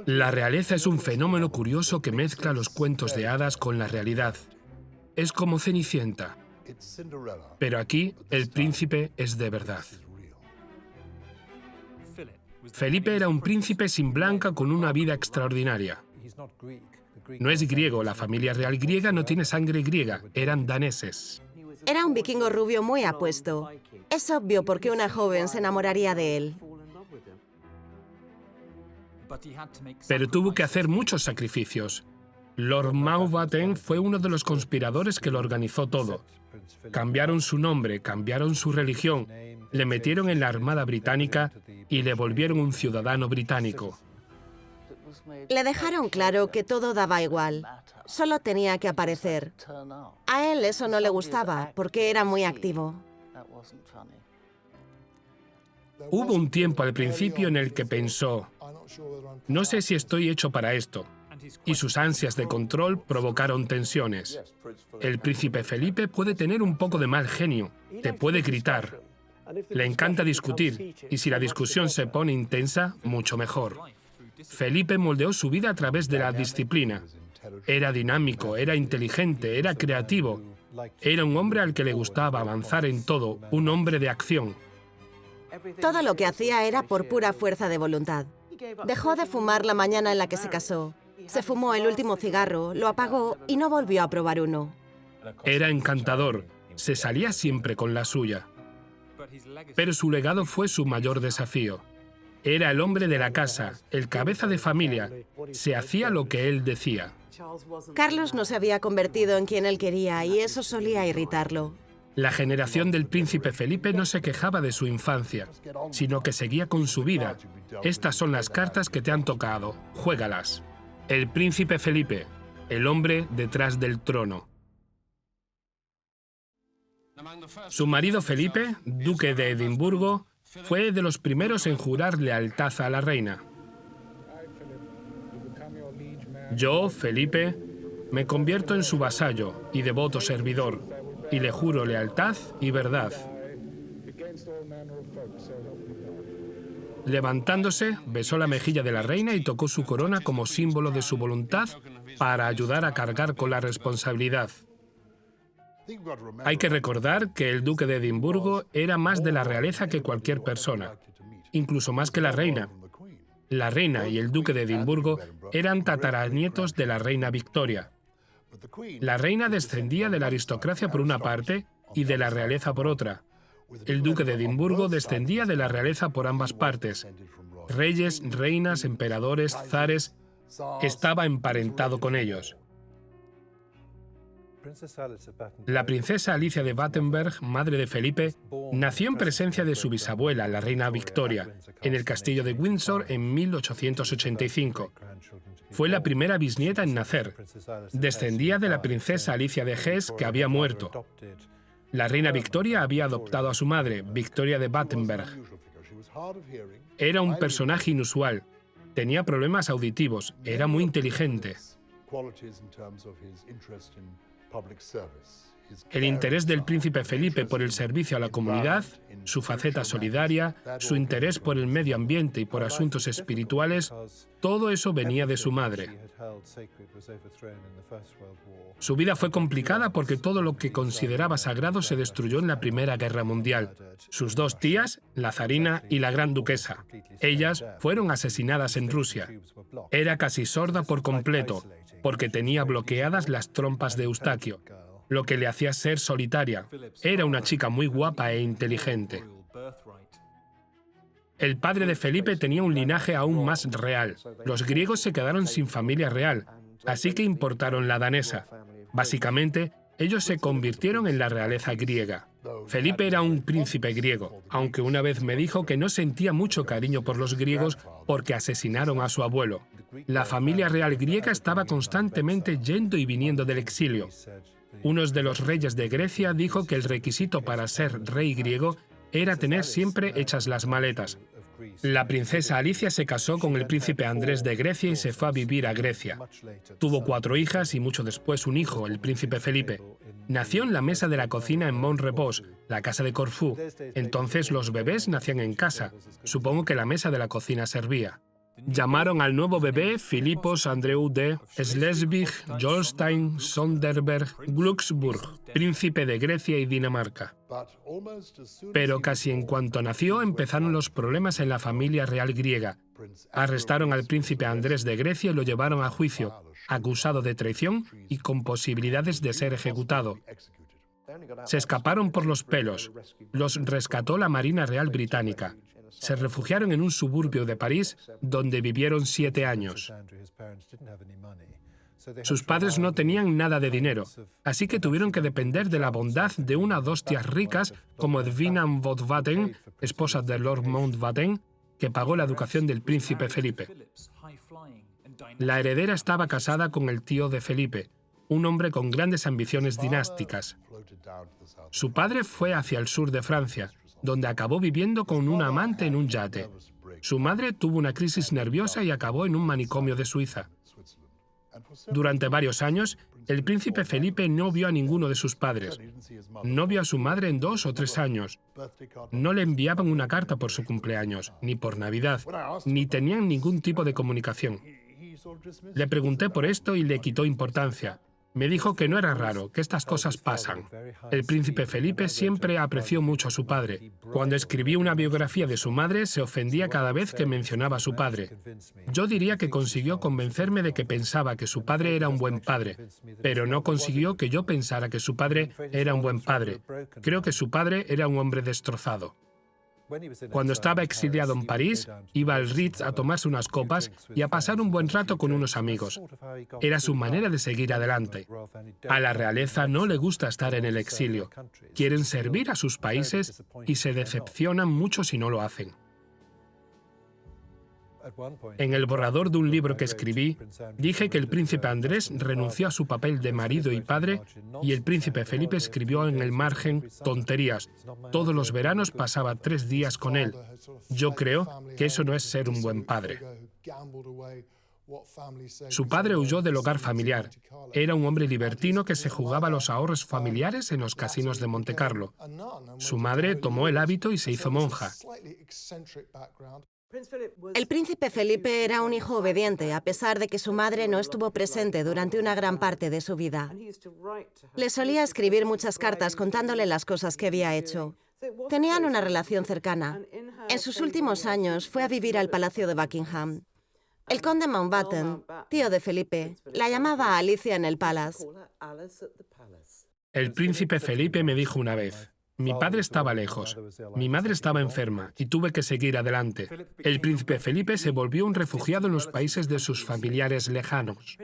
La realeza es un fenómeno curioso que mezcla los cuentos de hadas con la realidad. Es como Cenicienta, pero aquí el príncipe es de verdad. Felipe era un príncipe sin blanca con una vida extraordinaria. No es griego, la familia real griega no tiene sangre griega, eran daneses. Era un vikingo rubio muy apuesto. Es obvio por qué una joven se enamoraría de él. Pero tuvo que hacer muchos sacrificios. Lord Mountbatten fue uno de los conspiradores que lo organizó todo. Cambiaron su nombre, cambiaron su religión, le metieron en la Armada Británica y le volvieron un ciudadano británico. Le dejaron claro que todo daba igual. Solo tenía que aparecer. A él eso no le gustaba, porque era muy activo. Hubo un tiempo al principio en el que pensó, no sé si estoy hecho para esto, y sus ansias de control provocaron tensiones. El príncipe Felipe puede tener un poco de mal genio, te puede gritar. Le encanta discutir, y si la discusión se pone intensa, mucho mejor. Felipe moldeó su vida a través de la disciplina. Era dinámico, era inteligente, era creativo. Era un hombre al que le gustaba avanzar en todo, un hombre de acción. Todo lo que hacía era por pura fuerza de voluntad. Dejó de fumar la mañana en la que se casó. Se fumó el último cigarro, lo apagó y no volvió a probar uno. Era encantador, se salía siempre con la suya. Pero su legado fue su mayor desafío. Era el hombre de la casa, el cabeza de familia. Se hacía lo que él decía. Carlos no se había convertido en quien él quería y eso solía irritarlo. La generación del príncipe Felipe no se quejaba de su infancia, sino que seguía con su vida. Estas son las cartas que te han tocado, juégalas. El príncipe Felipe, el hombre detrás del trono. Su marido Felipe, duque de Edimburgo, fue de los primeros en jurar lealtad a la reina. Yo, Felipe, me convierto en su vasallo y devoto servidor, y le juro lealtad y verdad. Levantándose, besó la mejilla de la reina y tocó su corona como símbolo de su voluntad para ayudar a cargar con la responsabilidad. Hay que recordar que el duque de Edimburgo era más de la realeza que cualquier persona, incluso más que la reina. La reina y el duque de Edimburgo eran tataranietos de la reina Victoria. La reina descendía de la aristocracia por una parte y de la realeza por otra. El duque de Edimburgo descendía de la realeza por ambas partes. Reyes, reinas, emperadores, zares, estaba emparentado con ellos. La princesa Alicia de Battenberg, madre de Felipe, nació en presencia de su bisabuela, la reina Victoria, en el castillo de Windsor en 1885. Fue la primera bisnieta en nacer. Descendía de la princesa Alicia de Hesse, que había muerto. La reina Victoria había adoptado a su madre, Victoria de Battenberg. Era un personaje inusual. Tenía problemas auditivos. Era muy inteligente. El interés del príncipe Felipe por el servicio a la comunidad, su faceta solidaria, su interés por el medio ambiente y por asuntos espirituales, todo eso venía de su madre. Su vida fue complicada porque todo lo que consideraba sagrado se destruyó en la Primera Guerra Mundial. Sus dos tías, la zarina y la gran duquesa. Ellas fueron asesinadas en Rusia. Era casi sorda por completo, porque tenía bloqueadas las trompas de Eustaquio, lo que le hacía ser solitaria. Era una chica muy guapa e inteligente. El padre de Felipe tenía un linaje aún más real. Los griegos se quedaron sin familia real, así que importaron la danesa. Básicamente, ellos se convirtieron en la realeza griega. Felipe era un príncipe griego, aunque una vez me dijo que no sentía mucho cariño por los griegos porque asesinaron a su abuelo. La familia real griega estaba constantemente yendo y viniendo del exilio. Uno de los reyes de Grecia dijo que el requisito para ser rey griego era tener siempre hechas las maletas. La princesa Alicia se casó con el príncipe Andrés de Grecia y se fue a vivir a Grecia. Tuvo 4 hijas y mucho después un hijo, el príncipe Felipe. Nació en la mesa de la cocina en Mont Repos, la casa de Corfú. Entonces los bebés nacían en casa. Supongo que la mesa de la cocina servía. Llamaron al nuevo bebé Filipos Andreu de Schleswig-Holstein-Sonderburg-Glücksburg, príncipe de Grecia y Dinamarca. Pero casi en cuanto nació empezaron los problemas en la familia real griega. Arrestaron al príncipe Andrés de Grecia y lo llevaron a juicio, acusado de traición y con posibilidades de ser ejecutado. Se escaparon por los pelos. Los rescató la Marina Real Británica. Se refugiaron en un suburbio de París, donde vivieron 7 años. Sus padres no tenían nada de dinero, así que tuvieron que depender de la bondad de una o dos tías ricas como Edwina Mountbatten, esposa de Lord Mountbatten, que pagó la educación del príncipe Felipe. La heredera estaba casada con el tío de Felipe, un hombre con grandes ambiciones dinásticas. Su padre fue hacia el sur de Francia, donde acabó viviendo con una amante en un yate. Su madre tuvo una crisis nerviosa y acabó en un manicomio de Suiza. Durante varios años, el príncipe Felipe no vio a ninguno de sus padres. No vio a su madre en 2 o 3 años. No le enviaban una carta por su cumpleaños, ni por Navidad, ni tenían ningún tipo de comunicación. Le pregunté por esto y le quitó importancia. Me dijo que no era raro, que estas cosas pasan. El príncipe Felipe siempre apreció mucho a su padre. Cuando escribí una biografía de su madre, se ofendía cada vez que mencionaba a su padre. Yo diría que consiguió convencerme de que pensaba que su padre era un buen padre, pero no consiguió que yo pensara que su padre era un buen padre. Creo que su padre era un hombre destrozado. Cuando estaba exiliado en París, iba al Ritz a tomarse unas copas y a pasar un buen rato con unos amigos. Era su manera de seguir adelante. A la realeza no le gusta estar en el exilio. Quieren servir a sus países y se decepcionan mucho si no lo hacen. En el borrador de un libro que escribí, dije que el príncipe Andrés renunció a su papel de marido y padre y el príncipe Felipe escribió en el margen tonterías. Todos los veranos pasaba 3 días con él. Yo creo que eso no es ser un buen padre. Su padre huyó del hogar familiar. Era un hombre libertino que se jugaba los ahorros familiares en los casinos de Montecarlo. Su madre tomó el hábito y se hizo monja. El príncipe Felipe era un hijo obediente, a pesar de que su madre no estuvo presente durante una gran parte de su vida. Le solía escribir muchas cartas contándole las cosas que había hecho. Tenían una relación cercana. En sus últimos años fue a vivir al Palacio de Buckingham. El conde Mountbatten, tío de Felipe, la llamaba Alicia en el Palace. El príncipe Felipe me dijo una vez: mi padre estaba lejos, mi madre estaba enferma y tuve que seguir adelante. El príncipe Felipe se volvió un refugiado en los países de sus familiares lejanos.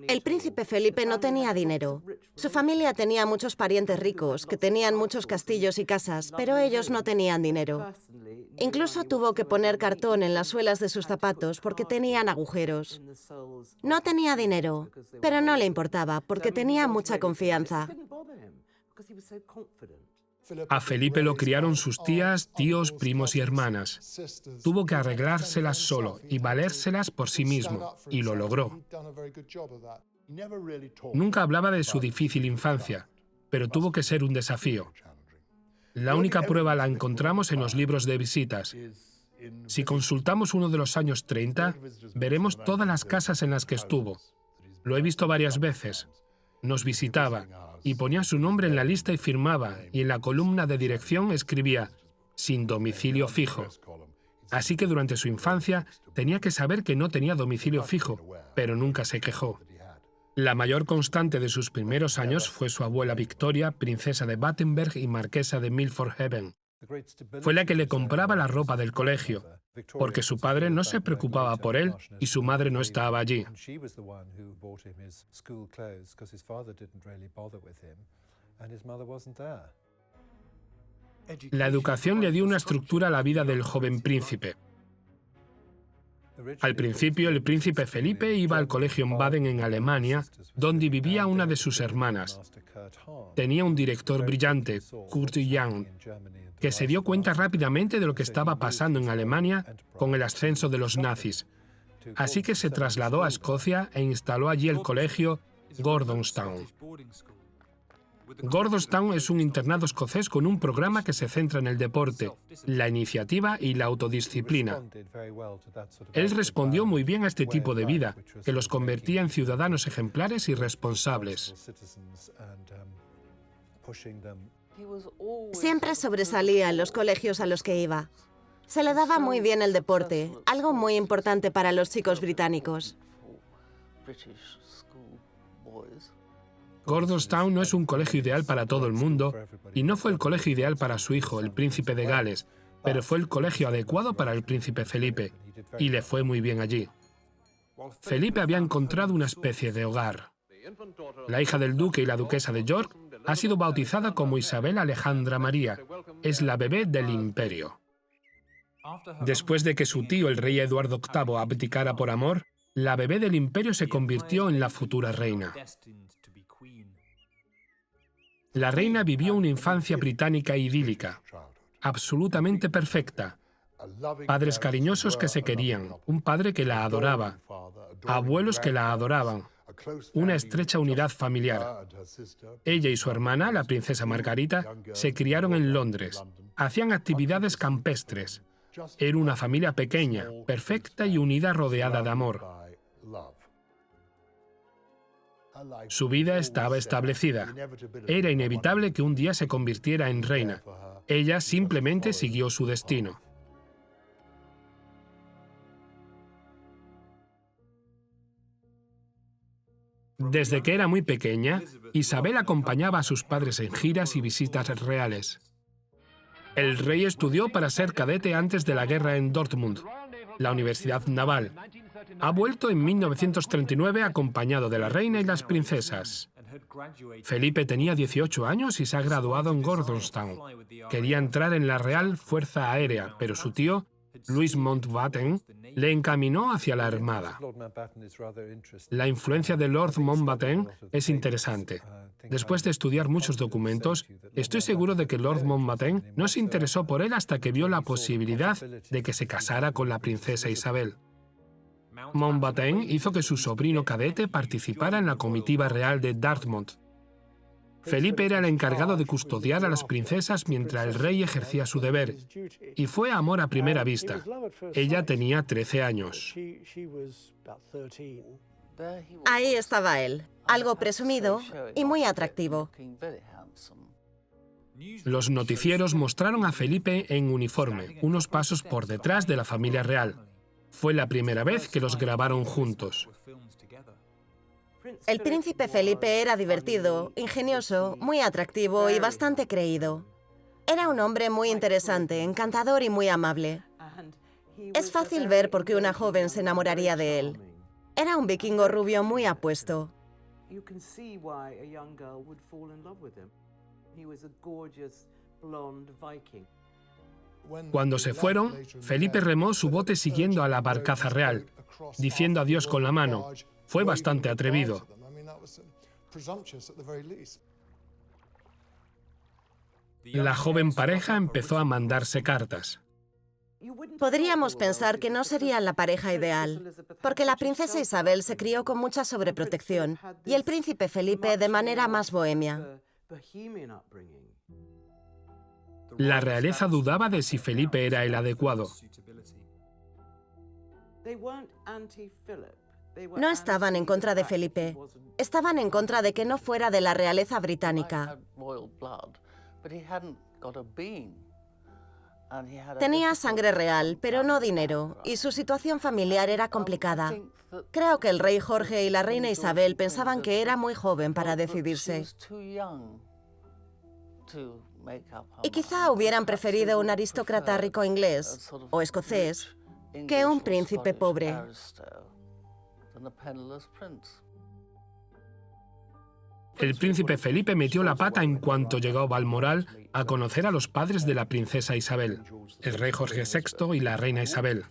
El príncipe Felipe no tenía dinero. Su familia tenía muchos parientes ricos, que tenían muchos castillos y casas, pero ellos no tenían dinero. Incluso tuvo que poner cartón en las suelas de sus zapatos porque tenían agujeros. No tenía dinero, pero no le importaba porque tenía mucha confianza. A Felipe lo criaron sus tías, tíos, primos y hermanas. Tuvo que arreglárselas solo y valérselas por sí mismo, y lo logró. Nunca hablaba de su difícil infancia, pero tuvo que ser un desafío. La única prueba la encontramos en los libros de visitas. Si consultamos uno de los años 30, veremos todas las casas en las que estuvo. Lo he visto varias veces. Nos visitaba y ponía su nombre en la lista y firmaba, y en la columna de dirección escribía «sin domicilio fijo». Así que durante su infancia tenía que saber que no tenía domicilio fijo, pero nunca se quejó. La mayor constante de sus primeros años fue su abuela Victoria, princesa de Battenberg y marquesa de Milford Haven. Fue la que le compraba la ropa del colegio, porque su padre no se preocupaba por él y su madre no estaba allí. La educación le dio una estructura a la vida del joven príncipe. Al principio, el príncipe Felipe iba al colegio en Baden, en Alemania, donde vivía una de sus hermanas. Tenía un director brillante, Kurt Young, que se dio cuenta rápidamente de lo que estaba pasando en Alemania con el ascenso de los nazis. Así que se trasladó a Escocia e instaló allí el colegio Gordonstoun. Gordonstown es un internado escocés con un programa que se centra en el deporte, la iniciativa y la autodisciplina. Él respondió muy bien a este tipo de vida, que los convertía en ciudadanos ejemplares y responsables. Siempre sobresalía en los colegios a los que iba. Se le daba muy bien el deporte, algo muy importante para los chicos británicos. Gordonstown no es un colegio ideal para todo el mundo y no fue el colegio ideal para su hijo, el príncipe de Gales, pero fue el colegio adecuado para el príncipe Felipe y le fue muy bien allí. Felipe había encontrado una especie de hogar. La hija del duque y la duquesa de York ha sido bautizada como Isabel Alejandra María. Es la bebé del imperio. Después de que su tío, el rey Eduardo VIII, abdicara por amor, la bebé del imperio se convirtió en la futura reina. La reina vivió una infancia británica idílica, absolutamente perfecta. Padres cariñosos que se querían, un padre que la adoraba, abuelos que la adoraban, una estrecha unidad familiar. Ella y su hermana, la princesa Margarita, se criaron en Londres. Hacían actividades campestres. Era una familia pequeña, perfecta y unida, rodeada de amor. Su vida estaba establecida. Era inevitable que un día se convirtiera en reina. Ella simplemente siguió su destino. Desde que era muy pequeña, Isabel acompañaba a sus padres en giras y visitas reales. El rey estudió para ser cadete antes de la guerra en Dortmund, la Universidad Naval. Ha vuelto en 1939 acompañado de la reina y las princesas. Felipe tenía 18 años y se ha graduado en Gordonstown. Quería entrar en la Real Fuerza Aérea, pero su tío, Louis Mountbatten, le encaminó hacia la Armada. La influencia de Lord Mountbatten es interesante. Después de estudiar muchos documentos, estoy seguro de que Lord Mountbatten no se interesó por él hasta que vio la posibilidad de que se casara con la princesa Isabel. Mountbatten hizo que su sobrino cadete participara en la comitiva real de Dartmouth. Felipe era el encargado de custodiar a las princesas mientras el rey ejercía su deber, y fue amor a primera vista. Ella tenía 13 años. Ahí estaba él, algo presumido y muy atractivo. Los noticieros mostraron a Felipe en uniforme, unos pasos por detrás de la familia real. Fue la primera vez que los grabaron juntos. El príncipe Felipe era divertido, ingenioso, muy atractivo y bastante creído. Era un hombre muy interesante, encantador y muy amable. Es fácil ver por qué una joven se enamoraría de él. Era un vikingo rubio muy apuesto. Cuando se fueron, Felipe remó su bote siguiendo a la barcaza real, diciendo adiós con la mano. Fue bastante atrevido. La joven pareja empezó a mandarse cartas. Podríamos pensar que no serían la pareja ideal, porque la princesa Isabel se crió con mucha sobreprotección y el príncipe Felipe de manera más bohemia. La realeza dudaba de si Felipe era el adecuado. No estaban en contra de Felipe, estaban en contra de que no fuera de la realeza británica. Tenía sangre real, pero no dinero, y su situación familiar era complicada. Creo que el rey Jorge y la reina Isabel pensaban que era muy joven para decidirse. Y quizá hubieran preferido un aristócrata rico inglés o escocés que un príncipe pobre. El príncipe Felipe metió la pata en cuanto llegó a Balmoral a conocer a los padres de la princesa Isabel, el rey Jorge VI y la reina Isabel.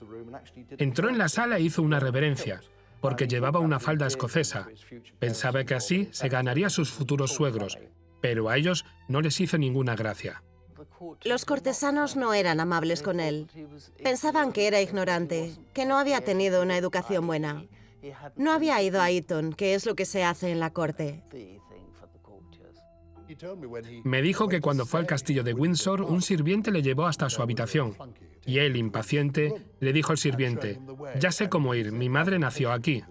Entró en la sala e hizo una reverencia, porque llevaba una falda escocesa. Pensaba que así se ganaría a sus futuros suegros, pero a ellos no les hizo ninguna gracia. Los cortesanos no eran amables con él. Pensaban que era ignorante, que no había tenido una educación buena. No había ido a Eton, que es lo que se hace en la corte. Me dijo que cuando fue al castillo de Windsor, un sirviente le llevó hasta su habitación. Y él, impaciente, le dijo al sirviente: «Ya sé cómo ir, mi madre nació aquí».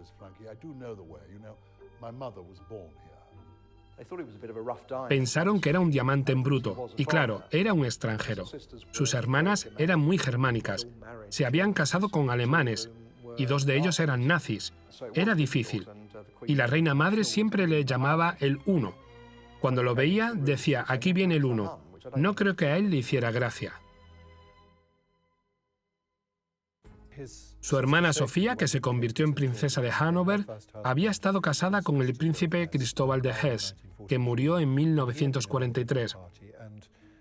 Pensaron que era un diamante en bruto, y claro, era un extranjero. Sus hermanas eran muy germánicas. Se habían casado con alemanes, y 2 de ellos eran nazis. Era difícil. Y la reina madre siempre le llamaba el Uno. Cuando lo veía, decía: «Aquí viene el Uno». No creo que a él le hiciera gracia. Su hermana Sofía, que se convirtió en princesa de Hannover, había estado casada con el príncipe Cristóbal de Hesse, que murió en 1943.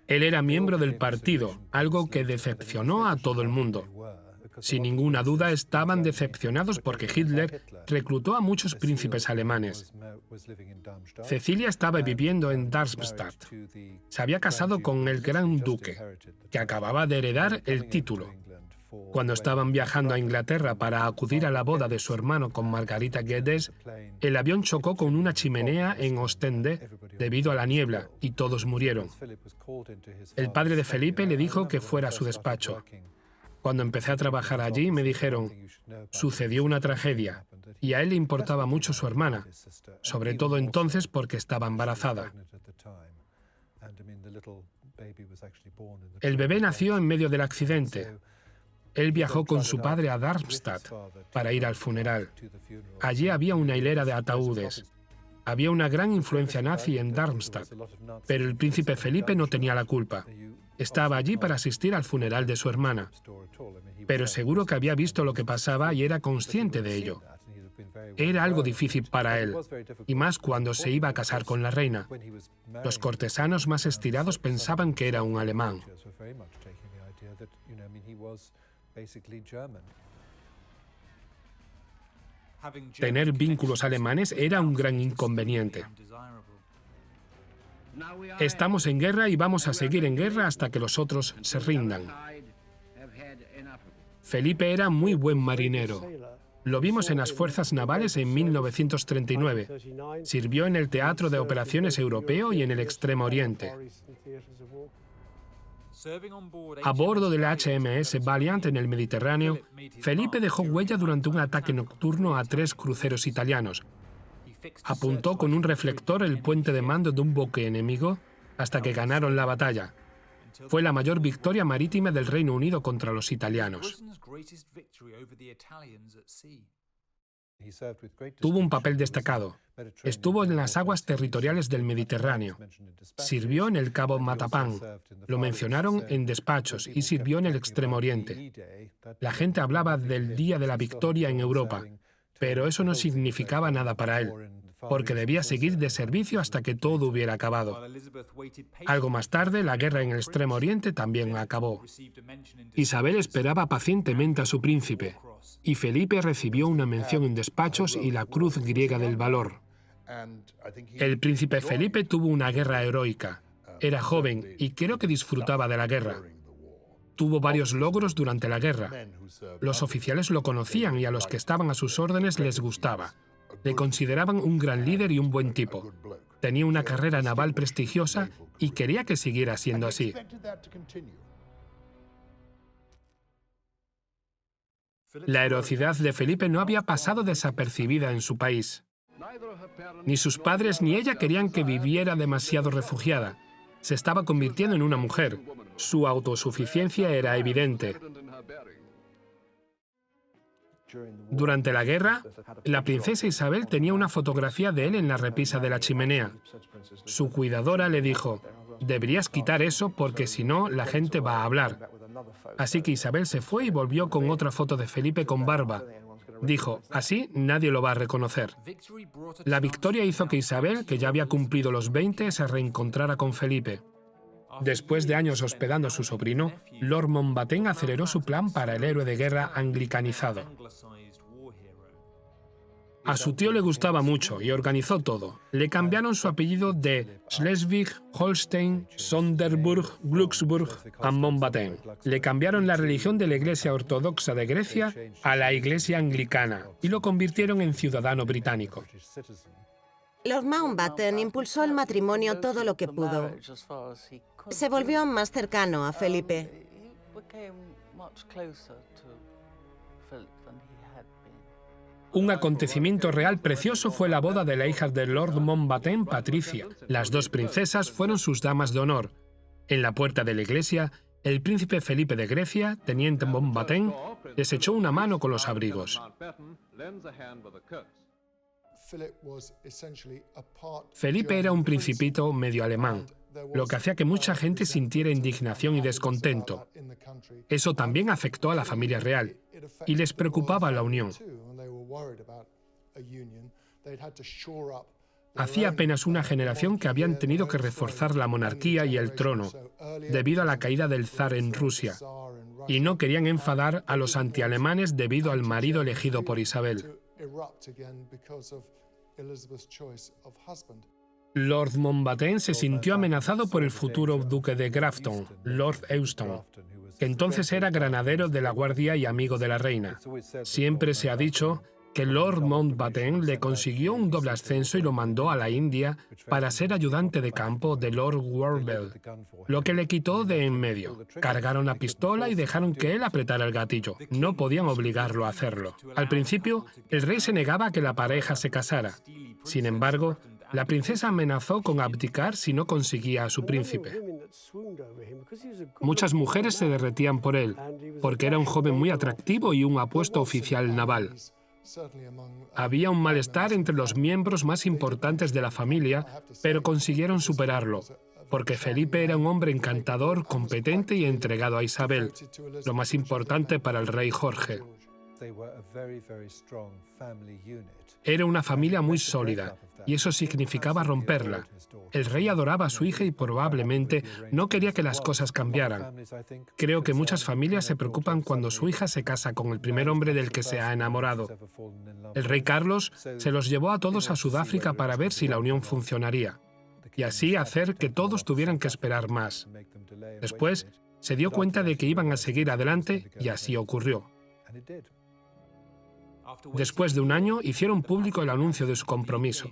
Él era miembro del partido, algo que decepcionó a todo el mundo. Sin ninguna duda estaban decepcionados porque Hitler reclutó a muchos príncipes alemanes. Cecilia estaba viviendo en Darmstadt. Se había casado con el gran duque, que acababa de heredar el título. Cuando estaban viajando a Inglaterra para acudir a la boda de su hermano con Margarita Geddes, el avión chocó con una chimenea en Ostende debido a la niebla y todos murieron. El padre de Felipe le dijo que fuera a su despacho. Cuando empecé a trabajar allí, me dijeron: «Sucedió una tragedia», y a él le importaba mucho su hermana, sobre todo entonces porque estaba embarazada. El bebé nació en medio del accidente. Él viajó con su padre a Darmstadt para ir al funeral. Allí había una hilera de ataúdes. Había una gran influencia nazi en Darmstadt, pero el príncipe Felipe no tenía la culpa. Estaba allí para asistir al funeral de su hermana. Pero seguro que había visto lo que pasaba y era consciente de ello. Era algo difícil para él, y más cuando se iba a casar con la reina. Los cortesanos más estirados pensaban que era un alemán. Tener vínculos alemanes era un gran inconveniente. Estamos en guerra y vamos a seguir en guerra hasta que los otros se rindan. Felipe era muy buen marinero. Lo vimos en las fuerzas navales en 1939. Sirvió en el Teatro de Operaciones Europeo y en el Extremo Oriente. A bordo del HMS Valiant en el Mediterráneo, Felipe dejó huella durante un ataque nocturno a 3 cruceros italianos. Apuntó con un reflector el puente de mando de un buque enemigo hasta que ganaron la batalla. Fue la mayor victoria marítima del Reino Unido contra los italianos. Tuvo un papel destacado. Estuvo en las aguas territoriales del Mediterráneo. Sirvió en el Cabo Matapán. Lo mencionaron en despachos y sirvió en el Extremo Oriente. La gente hablaba del Día de la Victoria en Europa, pero eso no significaba nada para él, porque debía seguir de servicio hasta que todo hubiera acabado. Algo más tarde, la guerra en el Extremo Oriente también acabó. Isabel esperaba pacientemente a su príncipe, y Felipe recibió una mención en despachos y la Cruz Griega del Valor. El príncipe Felipe tuvo una guerra heroica. Era joven y creo que disfrutaba de la guerra. Tuvo varios logros durante la guerra. Los oficiales lo conocían y a los que estaban a sus órdenes les gustaba. Le consideraban un gran líder y un buen tipo. Tenía una carrera naval prestigiosa y quería que siguiera siendo así. La heroicidad de Felipe no había pasado desapercibida en su país. Ni sus padres ni ella querían que viviera demasiado refugiada. Se estaba convirtiendo en una mujer. Su autosuficiencia era evidente. Durante la guerra, la princesa Isabel tenía una fotografía de él en la repisa de la chimenea. Su cuidadora le dijo: «Deberías quitar eso porque si no, la gente va a hablar». Así que Isabel se fue y volvió con otra foto de Felipe con barba. Dijo: «Así nadie lo va a reconocer». La victoria hizo que Isabel, que ya había cumplido los 20, se reencontrara con Felipe. Después de años hospedando a su sobrino, Lord Mountbatten aceleró su plan para el héroe de guerra anglicanizado. A su tío le gustaba mucho y organizó todo. Le cambiaron su apellido de Schleswig, Holstein, Sonderburg, Glücksburg a Mountbatten. Le cambiaron la religión de la Iglesia Ortodoxa de Grecia a la Iglesia Anglicana y lo convirtieron en ciudadano británico. Lord Mountbatten impulsó el matrimonio todo lo que pudo. Se volvió más cercano a Felipe. Un acontecimiento real precioso fue la boda de la hija de Lord Mountbatten, Patricia. Las dos princesas fueron sus damas de honor. En la puerta de la iglesia, el príncipe Felipe de Grecia, teniente Mountbatten, les echó una mano con los abrigos. Felipe era un principito medio alemán, lo que hacía que mucha gente sintiera indignación y descontento. Eso también afectó a la familia real y les preocupaba la unión. Hacía apenas una generación que habían tenido que reforzar la monarquía y el trono, debido a la caída del zar en Rusia, y no querían enfadar a los antialemanes debido al marido elegido por Isabel. Lord Mountbatten se sintió amenazado por el futuro duque de Grafton, Lord Euston, que entonces era granadero de la Guardia y amigo de la reina. Siempre se ha dicho que Lord Mountbatten le consiguió un doble ascenso y lo mandó a la India para ser ayudante de campo de Lord Warbell, lo que le quitó de en medio. Cargaron la pistola y dejaron que él apretara el gatillo. No podían obligarlo a hacerlo. Al principio, el rey se negaba a que la pareja se casara. Sin embargo, la princesa amenazó con abdicar si no conseguía a su príncipe. Muchas mujeres se derretían por él, porque era un joven muy atractivo y un apuesto oficial naval. Había un malestar entre los miembros más importantes de la familia, pero consiguieron superarlo, porque Felipe era un hombre encantador, competente y entregado a Isabel, lo más importante para el rey Jorge. Era una familia muy sólida, y eso significaba romperla. El rey adoraba a su hija y probablemente no quería que las cosas cambiaran. Creo que muchas familias se preocupan cuando su hija se casa con el primer hombre del que se ha enamorado. El rey Carlos se los llevó a todos a Sudáfrica para ver si la unión funcionaría, y así hacer que todos tuvieran que esperar más. Después, se dio cuenta de que iban a seguir adelante y así ocurrió. Después de un año, hicieron público el anuncio de su compromiso.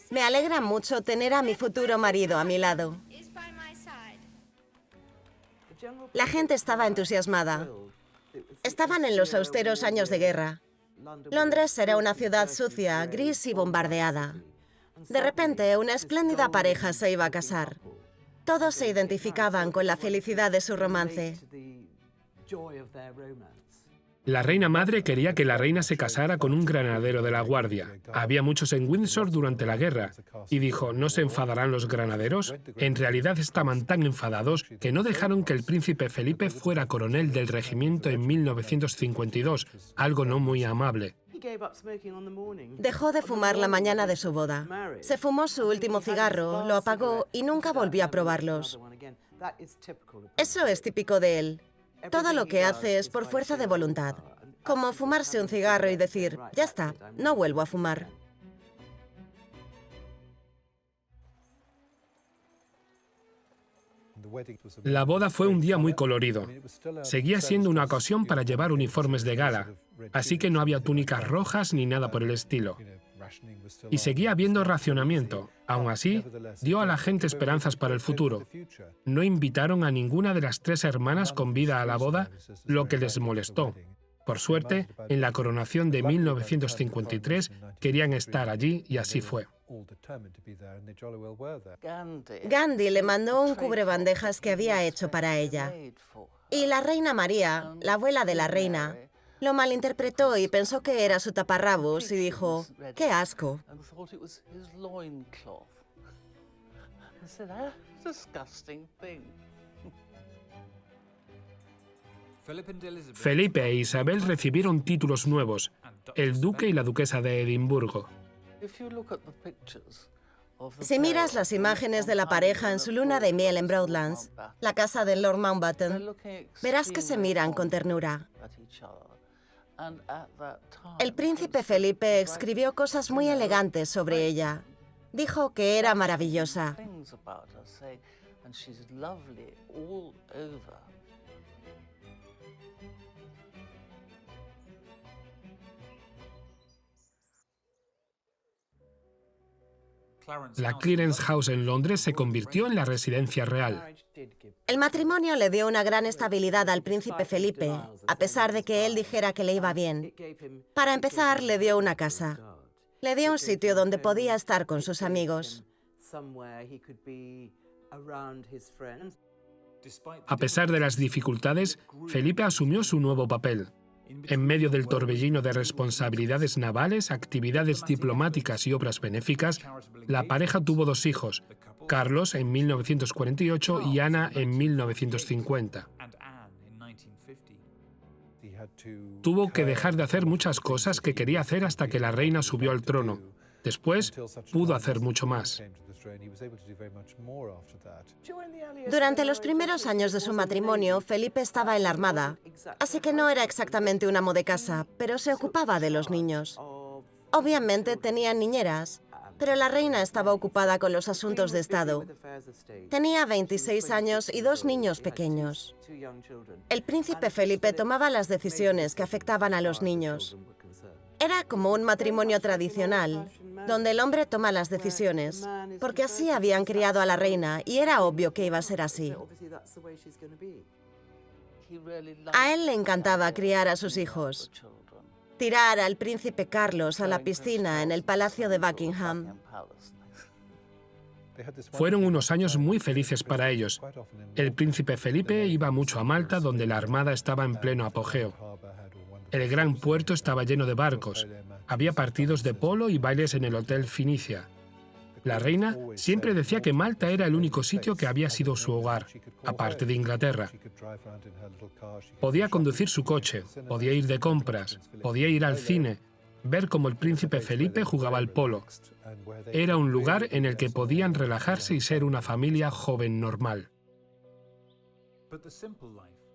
Me alegra mucho tener a mi futuro marido a mi lado. La gente estaba entusiasmada. Estaban en los austeros años de guerra. Londres era una ciudad sucia, gris y bombardeada. De repente, una espléndida pareja se iba a casar. Todos se identificaban con la felicidad de su romance. La reina madre quería que la reina se casara con un granadero de la Guardia. Había muchos en Windsor durante la guerra, y dijo, ¿no se enfadarán los granaderos? En realidad estaban tan enfadados que no dejaron que el príncipe Felipe fuera coronel del regimiento en 1952, algo no muy amable. Dejó de fumar la mañana de su boda. Se fumó su último cigarro, lo apagó y nunca volvió a probarlos. Eso es típico de él. Todo lo que hace es por fuerza de voluntad. Como fumarse un cigarro y decir, ya está, no vuelvo a fumar. La boda fue un día muy colorido. Seguía siendo una ocasión para llevar uniformes de gala, así que no había túnicas rojas ni nada por el estilo. Y seguía habiendo racionamiento. Aún así, dio a la gente esperanzas para el futuro. No invitaron a ninguna de las 3 hermanas con vida a la boda, lo que les molestó. Por suerte, en la coronación de 1953 querían estar allí y así fue. Gandhi le mandó un cubrebandejas que había hecho para ella. Y la reina María, la abuela de la reina, lo malinterpretó y pensó que era su taparrabos y dijo, ¡qué asco! Felipe e Isabel recibieron títulos nuevos, el duque y la duquesa de Edimburgo. Si miras las imágenes de la pareja en su luna de miel en Broadlands, la casa de Lord Mountbatten, verás que se miran con ternura. El príncipe Felipe escribió cosas muy elegantes sobre ella. Dijo que era maravillosa. La Clarence House en Londres se convirtió en la residencia real. El matrimonio le dio una gran estabilidad al príncipe Felipe, a pesar de que él dijera que le iba bien. Para empezar, le dio una casa. Le dio un sitio donde podía estar con sus amigos. A pesar de las dificultades, Felipe asumió su nuevo papel. En medio del torbellino de responsabilidades navales, actividades diplomáticas y obras benéficas, la pareja tuvo 2 hijos, Carlos en 1948 y Ana en 1950. Tuvo que dejar de hacer muchas cosas que quería hacer hasta que la reina subió al trono. Después, pudo hacer mucho más. Durante los primeros años de su matrimonio, Felipe estaba en la Armada, así que no era exactamente un amo de casa, pero se ocupaba de los niños. Obviamente tenían niñeras, pero la reina estaba ocupada con los asuntos de Estado. Tenía 26 años y 2 niños pequeños. El príncipe Felipe tomaba las decisiones que afectaban a los niños. Era como un matrimonio tradicional, donde el hombre toma las decisiones, porque así habían criado a la reina y era obvio que iba a ser así. A él le encantaba criar a sus hijos. Tirar al príncipe Carlos a la piscina en el Palacio de Buckingham. Fueron unos años muy felices para ellos. El príncipe Felipe iba mucho a Malta, donde la armada estaba en pleno apogeo. El gran puerto estaba lleno de barcos. Había partidos de polo y bailes en el Hotel Finicia. La reina siempre decía que Malta era el único sitio que había sido su hogar, aparte de Inglaterra. Podía conducir su coche, podía ir de compras, podía ir al cine, ver cómo el príncipe Felipe jugaba al polo. Era un lugar en el que podían relajarse y ser una familia joven normal.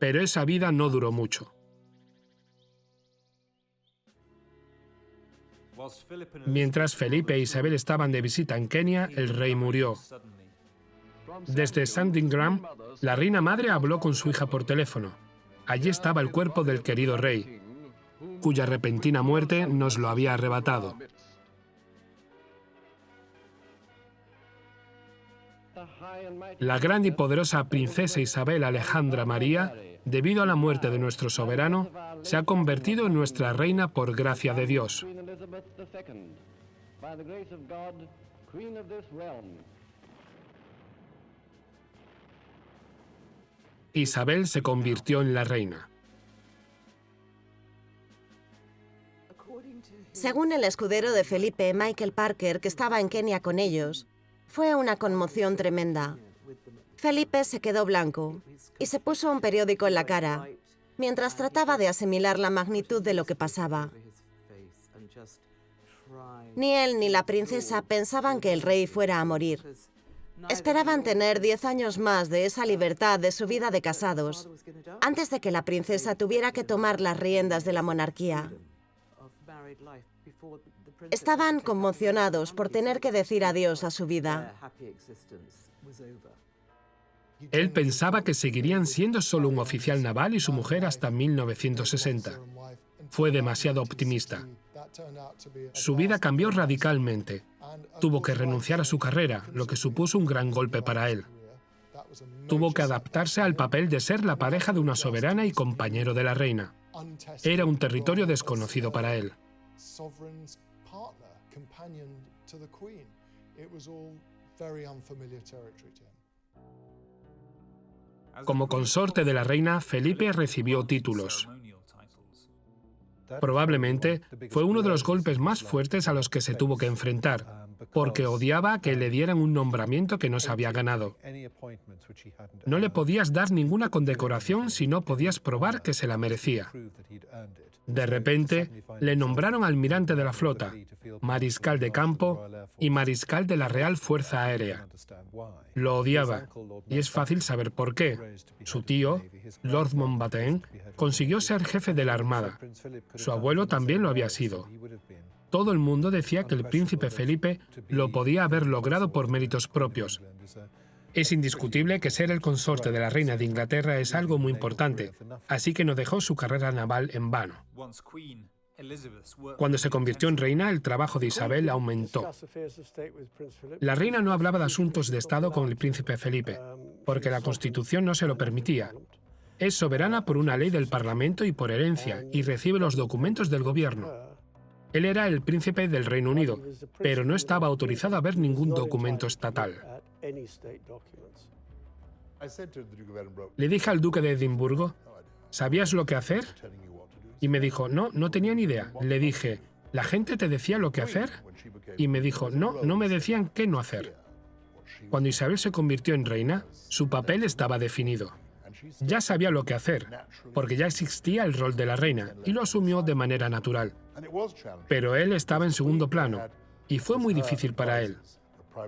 Pero esa vida no duró mucho. Mientras Felipe e Isabel estaban de visita en Kenia, el rey murió. Desde Sandringham, la reina madre habló con su hija por teléfono. Allí estaba el cuerpo del querido rey, cuya repentina muerte nos lo había arrebatado. La gran y poderosa princesa Isabel Alejandra María, debido a la muerte de nuestro soberano, se ha convertido en nuestra reina por gracia de Dios. Isabel se convirtió en la reina. Según el escudero de Felipe, Michael Parker, que estaba en Kenia con ellos, fue una conmoción tremenda. Felipe se quedó blanco y se puso un periódico en la cara, mientras trataba de asimilar la magnitud de lo que pasaba. Ni él ni la princesa pensaban que el rey fuera a morir. Esperaban tener 10 años más de esa libertad de su vida de casados, antes de que la princesa tuviera que tomar las riendas de la monarquía. Estaban conmocionados por tener que decir adiós a su vida. Él pensaba que seguirían siendo solo un oficial naval y su mujer hasta 1960. Fue demasiado optimista. Su vida cambió radicalmente. Tuvo que renunciar a su carrera, lo que supuso un gran golpe para él. Tuvo que adaptarse al papel de ser la pareja de una soberana y compañero de la reina. Era un territorio desconocido para él. Como consorte de la reina, Felipe recibió títulos. Probablemente fue uno de los golpes más fuertes a los que se tuvo que enfrentar, porque odiaba que le dieran un nombramiento que no se había ganado. No le podías dar ninguna condecoración si no podías probar que se la merecía. De repente, le nombraron almirante de la flota, mariscal de campo y mariscal de la Real Fuerza Aérea. Lo odiaba, y es fácil saber por qué. Su tío, Lord Mountbatten, consiguió ser jefe de la Armada. Su abuelo también lo había sido. Todo el mundo decía que el príncipe Felipe lo podía haber logrado por méritos propios. Es indiscutible que ser el consorte de la reina de Inglaterra es algo muy importante, así que no dejó su carrera naval en vano. Cuando se convirtió en reina, el trabajo de Isabel aumentó. La reina no hablaba de asuntos de Estado con el príncipe Felipe, porque la Constitución no se lo permitía. Es soberana por una ley del Parlamento y por herencia, y recibe los documentos del gobierno. Él era el príncipe del Reino Unido, pero no estaba autorizado a ver ningún documento estatal. Le dije al duque de Edimburgo, ¿sabías lo que hacer? Y me dijo, no tenía ni idea. Le dije, ¿la gente te decía lo que hacer? Y me dijo, no me decían qué no hacer. Cuando Isabel se convirtió en reina, su papel estaba definido. Ya sabía lo que hacer, porque ya existía el rol de la reina, y lo asumió de manera natural. Pero él estaba en segundo plano, y fue muy difícil para él.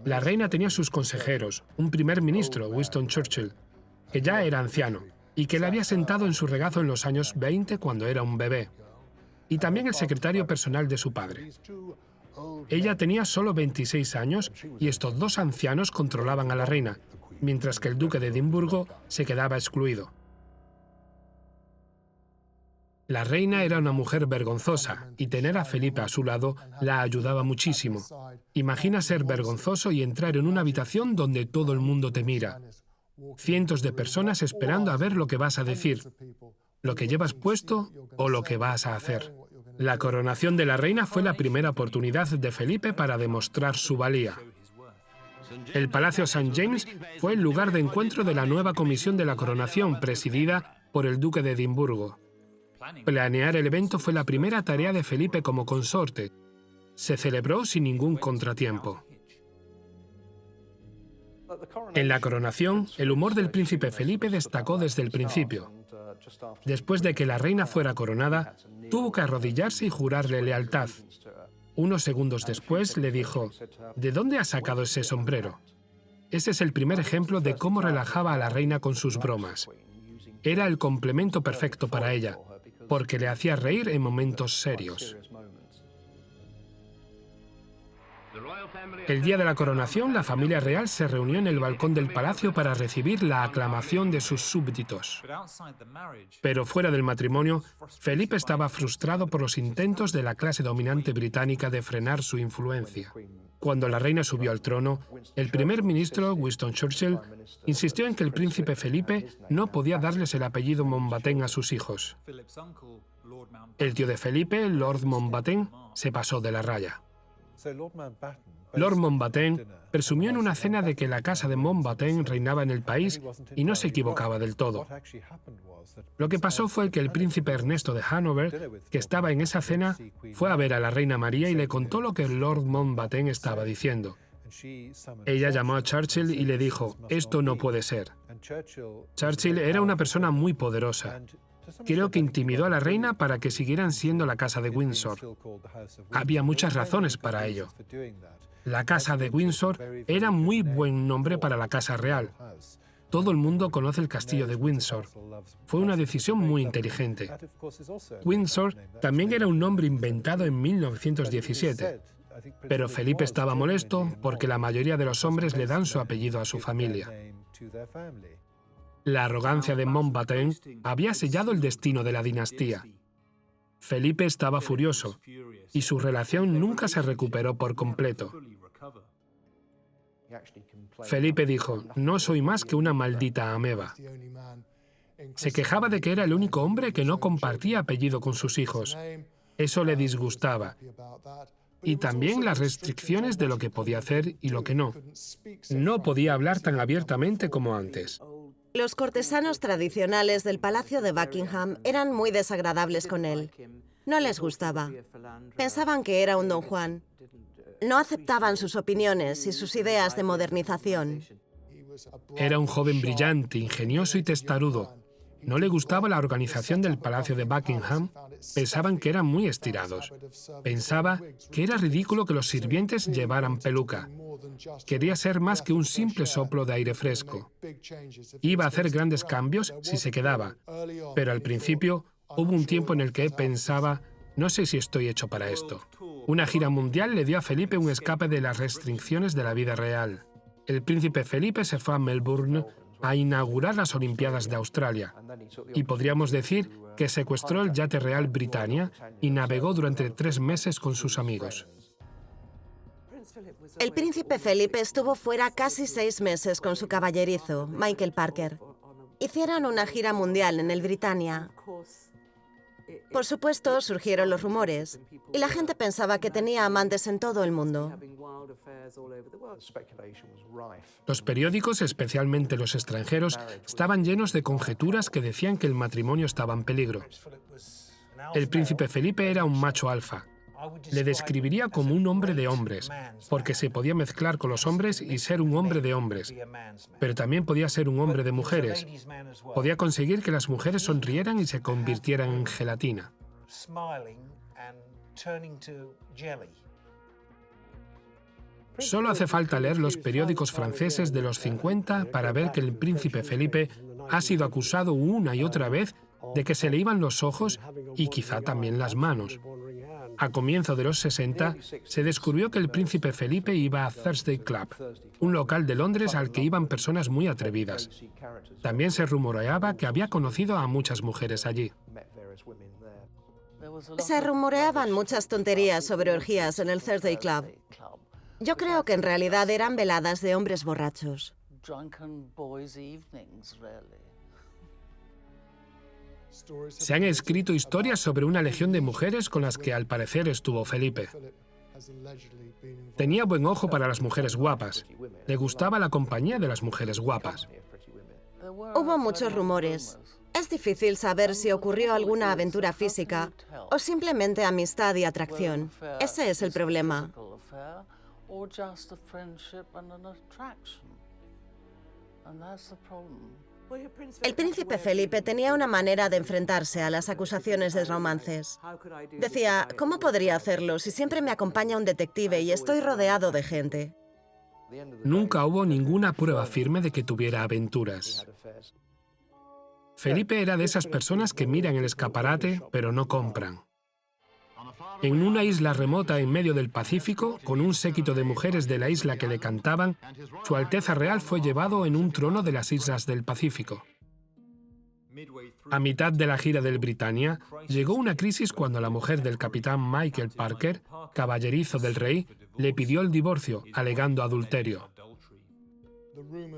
La reina tenía sus consejeros, un primer ministro, Winston Churchill, que ya era anciano, y que le había sentado en su regazo en los años 20 cuando era un bebé. Y también el secretario personal de su padre. Ella tenía solo 26 años y estos dos ancianos controlaban a la reina, mientras que el duque de Edimburgo se quedaba excluido. La reina era una mujer vergonzosa y tener a Felipe a su lado la ayudaba muchísimo. Imagina ser vergonzoso y entrar en una habitación donde todo el mundo te mira. Cientos de personas esperando a ver lo que vas a decir, lo que llevas puesto o lo que vas a hacer. La coronación de la reina fue la primera oportunidad de Felipe para demostrar su valía. El Palacio St. James fue el lugar de encuentro de la nueva comisión de la coronación, presidida por el duque de Edimburgo. Planear el evento fue la primera tarea de Felipe como consorte. Se celebró sin ningún contratiempo. En la coronación, el humor del príncipe Felipe destacó desde el principio. Después de que la reina fuera coronada, tuvo que arrodillarse y jurarle lealtad. Unos segundos después le dijo, ¿de dónde has sacado ese sombrero? Ese es el primer ejemplo de cómo relajaba a la reina con sus bromas. Era el complemento perfecto para ella, porque le hacía reír en momentos serios. El día de la coronación, la familia real se reunió en el balcón del palacio para recibir la aclamación de sus súbditos. Pero fuera del matrimonio, Felipe estaba frustrado por los intentos de la clase dominante británica de frenar su influencia. Cuando la reina subió al trono, el primer ministro, Winston Churchill, insistió en que el príncipe Felipe no podía darles el apellido Mountbatten a sus hijos. El tío de Felipe, Lord Mountbatten, se pasó de la raya. Lord Mountbatten presumió en una cena de que la casa de Mountbatten reinaba en el país y no se equivocaba del todo. Lo que pasó fue que el príncipe Ernesto de Hanover, que estaba en esa cena, fue a ver a la reina María y le contó lo que Lord Mountbatten estaba diciendo. Ella llamó a Churchill y le dijo, esto no puede ser. Churchill era una persona muy poderosa. Creo que intimidó a la reina para que siguieran siendo la Casa de Windsor. Había muchas razones para ello. La Casa de Windsor era muy buen nombre para la Casa Real. Todo el mundo conoce el castillo de Windsor. Fue una decisión muy inteligente. Windsor también era un nombre inventado en 1917. Pero Felipe estaba molesto porque la mayoría de los hombres le dan su apellido a su familia. La arrogancia de Mountbatten había sellado el destino de la dinastía. Felipe estaba furioso y su relación nunca se recuperó por completo. Felipe dijo, no soy más que una maldita ameba. Se quejaba de que era el único hombre que no compartía apellido con sus hijos. Eso le disgustaba. Y también las restricciones de lo que podía hacer y lo que no. No podía hablar tan abiertamente como antes. Los cortesanos tradicionales del Palacio de Buckingham eran muy desagradables con él. No les gustaba. Pensaban que era un don Juan. No aceptaban sus opiniones y sus ideas de modernización. Era un joven brillante, ingenioso y testarudo. No le gustaba la organización del Palacio de Buckingham. Pensaban que eran muy estirados. Pensaba que era ridículo que los sirvientes llevaran peluca. Quería ser más que un simple soplo de aire fresco. Iba a hacer grandes cambios si se quedaba, pero al principio hubo un tiempo en el que pensaba, no sé si estoy hecho para esto. Una gira mundial le dio a Felipe un escape de las restricciones de la vida real. El príncipe Felipe se fue a Melbourne a inaugurar las Olimpiadas de Australia. Y podríamos decir que secuestró el yate real Britannia y navegó durante 3 meses con sus amigos. El príncipe Felipe estuvo fuera casi 6 meses con su caballerizo, Michael Parker. Hicieron una gira mundial en el Britannia. Por supuesto, surgieron los rumores, y la gente pensaba que tenía amantes en todo el mundo. Los periódicos, especialmente los extranjeros, estaban llenos de conjeturas que decían que el matrimonio estaba en peligro. El príncipe Felipe era un macho alfa. Le describiría como un hombre de hombres, porque se podía mezclar con los hombres y ser un hombre de hombres, pero también podía ser un hombre de mujeres. Podía conseguir que las mujeres sonrieran y se convirtieran en gelatina. Solo hace falta leer los periódicos franceses de los 50 para ver que el príncipe Felipe ha sido acusado una y otra vez de que se le iban los ojos y quizá también las manos. A comienzos de los 60, se descubrió que el príncipe Felipe iba a Thursday Club, un local de Londres al que iban personas muy atrevidas. También se rumoreaba que había conocido a muchas mujeres allí. Se rumoreaban muchas tonterías sobre orgías en el Thursday Club. Yo creo que en realidad eran veladas de hombres borrachos. Se han escrito historias sobre una legión de mujeres con las que al parecer estuvo Felipe. Tenía buen ojo para las mujeres guapas. Le gustaba la compañía de las mujeres guapas. Hubo muchos rumores. Es difícil saber si ocurrió alguna aventura física o simplemente amistad y atracción. Ese es el problema. El príncipe Felipe tenía una manera de enfrentarse a las acusaciones de romances. Decía, ¿cómo podría hacerlo si siempre me acompaña un detective y estoy rodeado de gente? Nunca hubo ninguna prueba firme de que tuviera aventuras. Felipe era de esas personas que miran el escaparate, pero no compran. En una isla remota en medio del Pacífico, con un séquito de mujeres de la isla que le cantaban, Su Alteza Real fue llevado en un trono de las islas del Pacífico. A mitad de la gira del Britannia, llegó una crisis cuando la mujer del capitán Michael Parker, caballerizo del rey, le pidió el divorcio, alegando adulterio.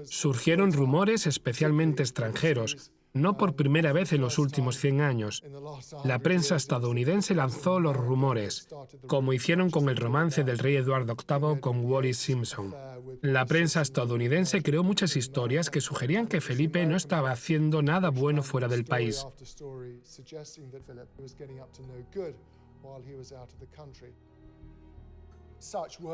Surgieron rumores, especialmente extranjeros, no por primera vez en los últimos 100 años. La prensa estadounidense lanzó los rumores, como hicieron con el romance del rey Eduardo VIII con Wallis Simpson. La prensa estadounidense creó muchas historias que sugerían que Felipe no estaba haciendo nada bueno fuera del país.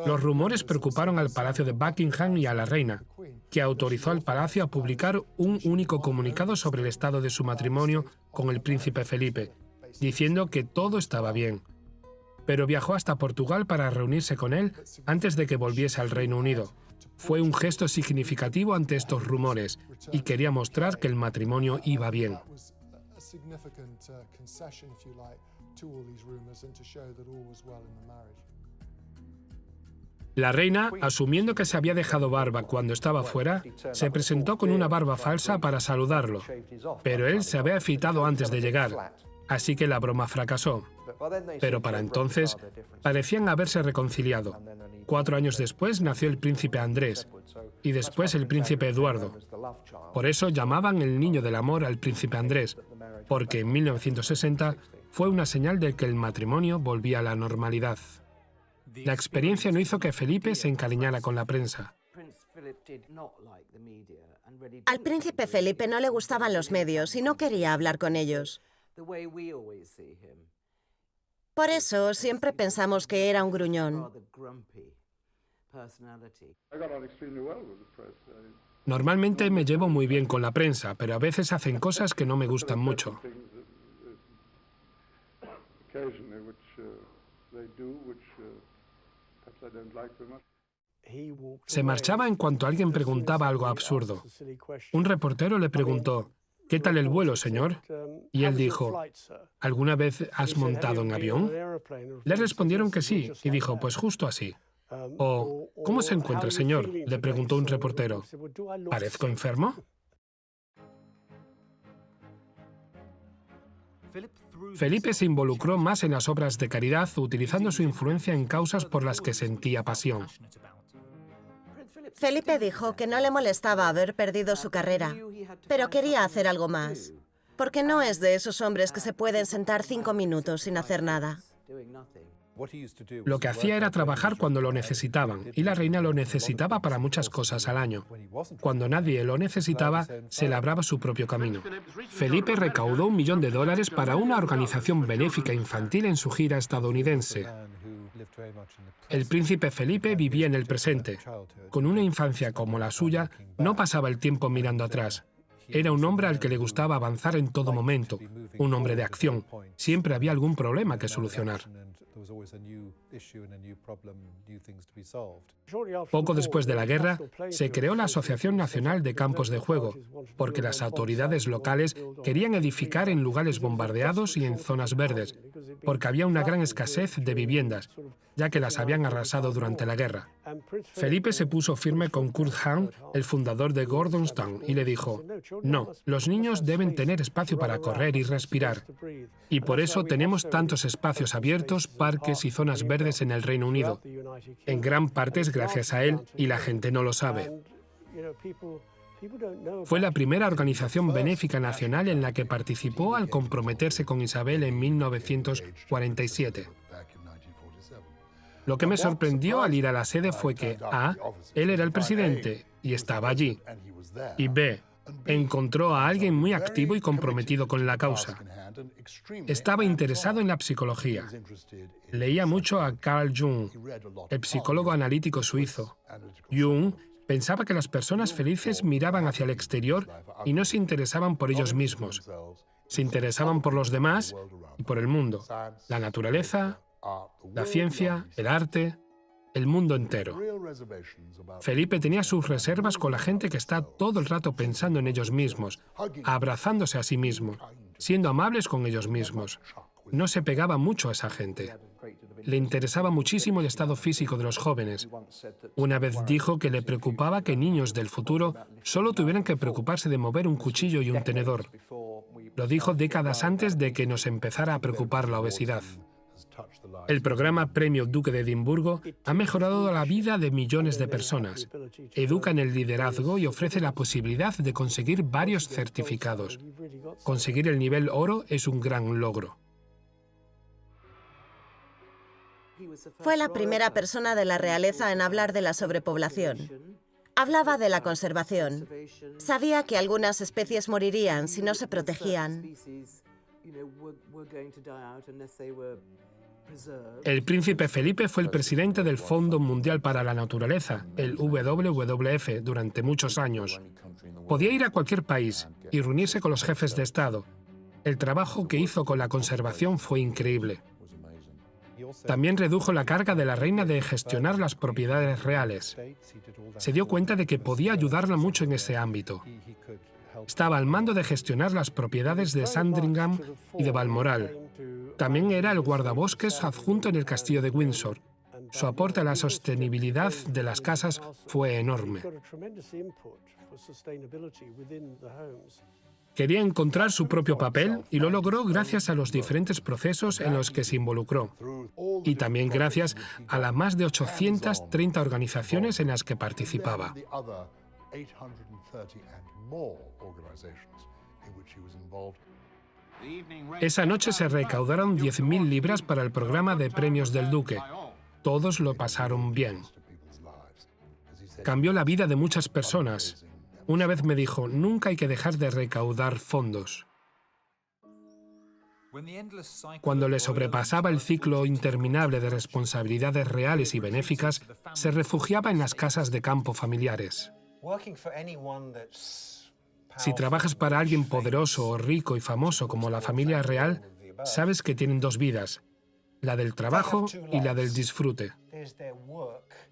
Los rumores preocuparon al Palacio de Buckingham y a la reina, que autorizó al palacio a publicar un único comunicado sobre el estado de su matrimonio con el príncipe Felipe, diciendo que todo estaba bien. Pero viajó hasta Portugal para reunirse con él antes de que volviese al Reino Unido. Fue un gesto significativo ante estos rumores y quería mostrar que el matrimonio iba bien. La reina, asumiendo que se había dejado barba cuando estaba fuera, se presentó con una barba falsa para saludarlo, pero él se había afeitado antes de llegar, así que la broma fracasó. Pero para entonces, parecían haberse reconciliado. 4 años después nació el príncipe Andrés, y después el príncipe Eduardo. Por eso llamaban el niño del amor al príncipe Andrés, porque en 1960 fue una señal de que el matrimonio volvía a la normalidad. La experiencia no hizo que Felipe se encariñara con la prensa. Al príncipe Felipe no le gustaban los medios y no quería hablar con ellos. Por eso siempre pensamos que era un gruñón. Normalmente me llevo muy bien con la prensa, pero a veces hacen cosas que no me gustan mucho. Se marchaba en cuanto alguien preguntaba algo absurdo. Un reportero le preguntó, ¿qué tal el vuelo, señor? Y él dijo, ¿alguna vez has montado en avión? Le respondieron que sí, y dijo, pues justo así. O, ¿cómo se encuentra, señor?, le preguntó un reportero. ¿Parezco enfermo? Felipe se involucró más en las obras de caridad, utilizando su influencia en causas por las que sentía pasión. Felipe dijo que no le molestaba haber perdido su carrera, pero quería hacer algo más, porque no es de esos hombres que se pueden sentar 5 minutos sin hacer nada. Lo que hacía era trabajar cuando lo necesitaban, y la reina lo necesitaba para muchas cosas al año. Cuando nadie lo necesitaba, se labraba su propio camino. Felipe recaudó $1 millón para una organización benéfica infantil en su gira estadounidense. El príncipe Felipe vivía en el presente. Con una infancia como la suya, no pasaba el tiempo mirando atrás. Era un hombre al que le gustaba avanzar en todo momento, un hombre de acción. Siempre había algún problema que solucionar. Poco después de la guerra, se creó la Asociación Nacional de Campos de Juego, porque las autoridades locales querían edificar en lugares bombardeados y en zonas verdes, porque había una gran escasez de viviendas, ya que las habían arrasado durante la guerra. Felipe se puso firme con Kurt Hahn, el fundador de Gordonstown, y le dijo: «No, los niños deben tener espacio para correr y respirar. Y por eso tenemos tantos espacios abiertos, parques y zonas verdes en el Reino Unido. En gran parte es gracias a él y la gente no lo sabe». Fue la primera organización benéfica nacional en la que participó al comprometerse con Isabel en 1947. Lo que me sorprendió al ir a la sede fue que A, él era el presidente y estaba allí, y B, encontró a alguien muy activo y comprometido con la causa. Estaba interesado en la psicología. Leía mucho a Carl Jung, el psicólogo analítico suizo. Jung pensaba que las personas felices miraban hacia el exterior y no se interesaban por ellos mismos. Se interesaban por los demás y por el mundo, la naturaleza, la ciencia, el arte, el mundo entero. Felipe tenía sus reservas con la gente que está todo el rato pensando en ellos mismos, abrazándose a sí mismos, siendo amables con ellos mismos. No se pegaba mucho a esa gente. Le interesaba muchísimo el estado físico de los jóvenes. Una vez dijo que le preocupaba que niños del futuro solo tuvieran que preocuparse de mover un cuchillo y un tenedor. Lo dijo décadas antes de que nos empezara a preocupar la obesidad. El programa Premio Duque de Edimburgo ha mejorado la vida de millones de personas. Educa en el liderazgo y ofrece la posibilidad de conseguir varios certificados. Conseguir el nivel oro es un gran logro. Fue la primera persona de la realeza en hablar de la sobrepoblación. Hablaba de la conservación. Sabía que algunas especies morirían si no se protegían. El príncipe Felipe fue el presidente del Fondo Mundial para la Naturaleza, el WWF, durante muchos años. Podía ir a cualquier país y reunirse con los jefes de Estado. El trabajo que hizo con la conservación fue increíble. También redujo la carga de la reina de gestionar las propiedades reales. Se dio cuenta de que podía ayudarla mucho en ese ámbito. Estaba al mando de gestionar las propiedades de Sandringham y de Balmoral. También era el guardabosques adjunto en el castillo de Windsor. Su aporte a la sostenibilidad de las casas fue enorme. Quería encontrar su propio papel y lo logró gracias a los diferentes procesos en los que se involucró. Y también gracias a las más de 830 organizaciones en las que participaba. Esa noche se recaudaron 10.000 libras para el programa de premios del Duque. Todos lo pasaron bien. Cambió la vida de muchas personas. Una vez me dijo: nunca hay que dejar de recaudar fondos. Cuando le sobrepasaba el ciclo interminable de responsabilidades reales y benéficas, se refugiaba en las casas de campo familiares. Si trabajas para alguien poderoso o rico y famoso como la familia real, sabes que tienen dos vidas, la del trabajo y la del disfrute.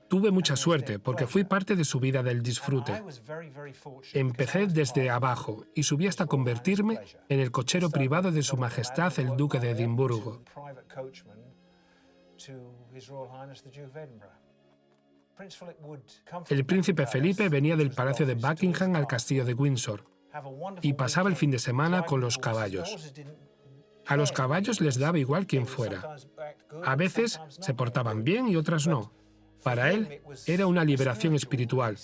Tuve mucha suerte porque fui parte de su vida del disfrute. Empecé desde abajo y subí hasta convertirme en el cochero privado de Su Majestad el Duque de Edimburgo. El príncipe Felipe venía del Palacio de Buckingham al castillo de Windsor y pasaba el fin de semana con los caballos. A los caballos les daba igual quién fuera. A veces se portaban bien y otras no. Para él era una liberación espiritual.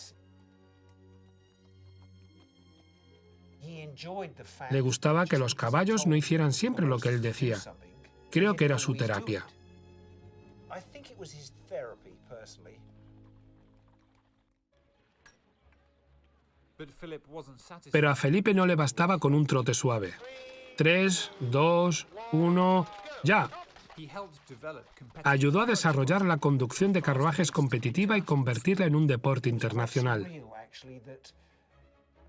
Le gustaba que los caballos no hicieran siempre lo que él decía. Creo que era su terapia. Pero a Felipe no le bastaba con un trote suave. 3, 2, 1, ¡ya! Ayudó a desarrollar la conducción de carruajes competitiva y convertirla en un deporte internacional.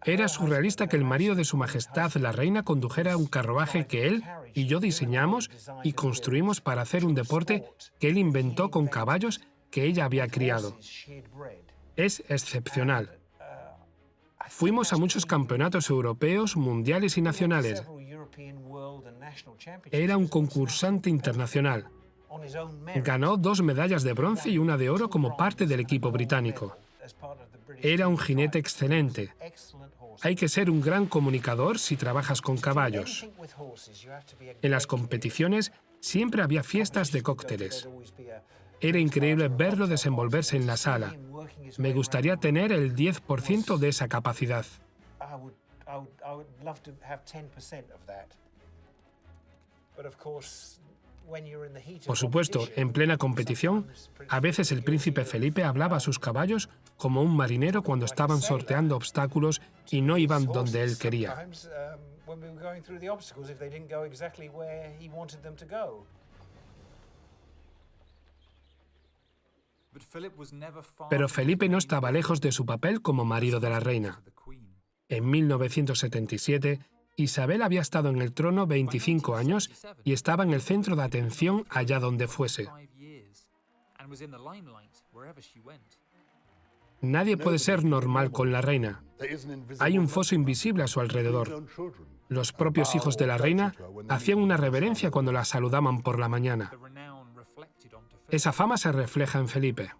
Era surrealista que el marido de Su Majestad la Reina condujera un carruaje que él y yo diseñamos y construimos para hacer un deporte que él inventó con caballos que ella había criado. Es excepcional. Fuimos a muchos campeonatos europeos, mundiales y nacionales. Era un concursante internacional. Ganó 2 medallas de bronce y una de oro como parte del equipo británico. Era un jinete excelente. Hay que ser un gran comunicador si trabajas con caballos. En las competiciones siempre había fiestas de cócteles. Era increíble verlo desenvolverse en la sala. Me gustaría tener el 10% de esa capacidad. Por supuesto, en plena competición, a veces el príncipe Felipe hablaba a sus caballos como un marinero cuando estaban sorteando obstáculos y no iban donde él quería. Pero Felipe no estaba lejos de su papel como marido de la reina. En 1977, Isabel había estado en el trono 25 años y estaba en el centro de atención allá donde fuese. Nadie puede ser normal con la reina. Hay un foso invisible a su alrededor. Los propios hijos de la reina hacían una reverencia cuando la saludaban por la mañana. Esa fama se refleja en Felipe.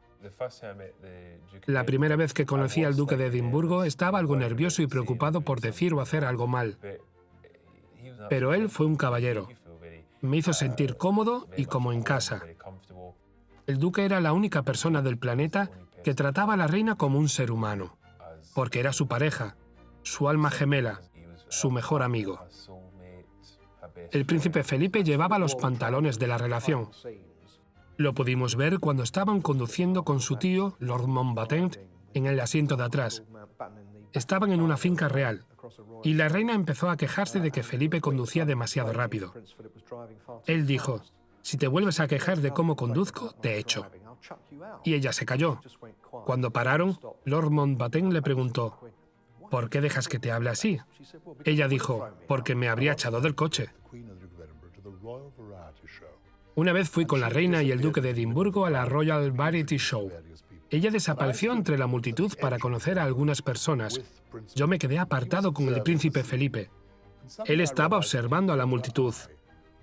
La primera vez que conocí al duque de Edimburgo estaba algo nervioso y preocupado por decir o hacer algo mal. Pero él fue un caballero. Me hizo sentir cómodo y como en casa. El duque era la única persona del planeta que trataba a la reina como un ser humano, porque era su pareja, su alma gemela, su mejor amigo. El príncipe Felipe llevaba los pantalones de la relación. Lo pudimos ver cuando estaban conduciendo con su tío, Lord Mountbatten, en el asiento de atrás. Estaban en una finca real, y la reina empezó a quejarse de que Felipe conducía demasiado rápido. Él dijo, «Si te vuelves a quejar de cómo conduzco, te echo». Y ella se calló. Cuando pararon, Lord Mountbatten le preguntó, «¿Por qué dejas que te hable así?» Ella dijo, «Porque me habría echado del coche». Una vez fui con la reina y el duque de Edimburgo a la Royal Variety Show. Ella desapareció entre la multitud para conocer a algunas personas. Yo me quedé apartado con el príncipe Felipe. Él estaba observando a la multitud.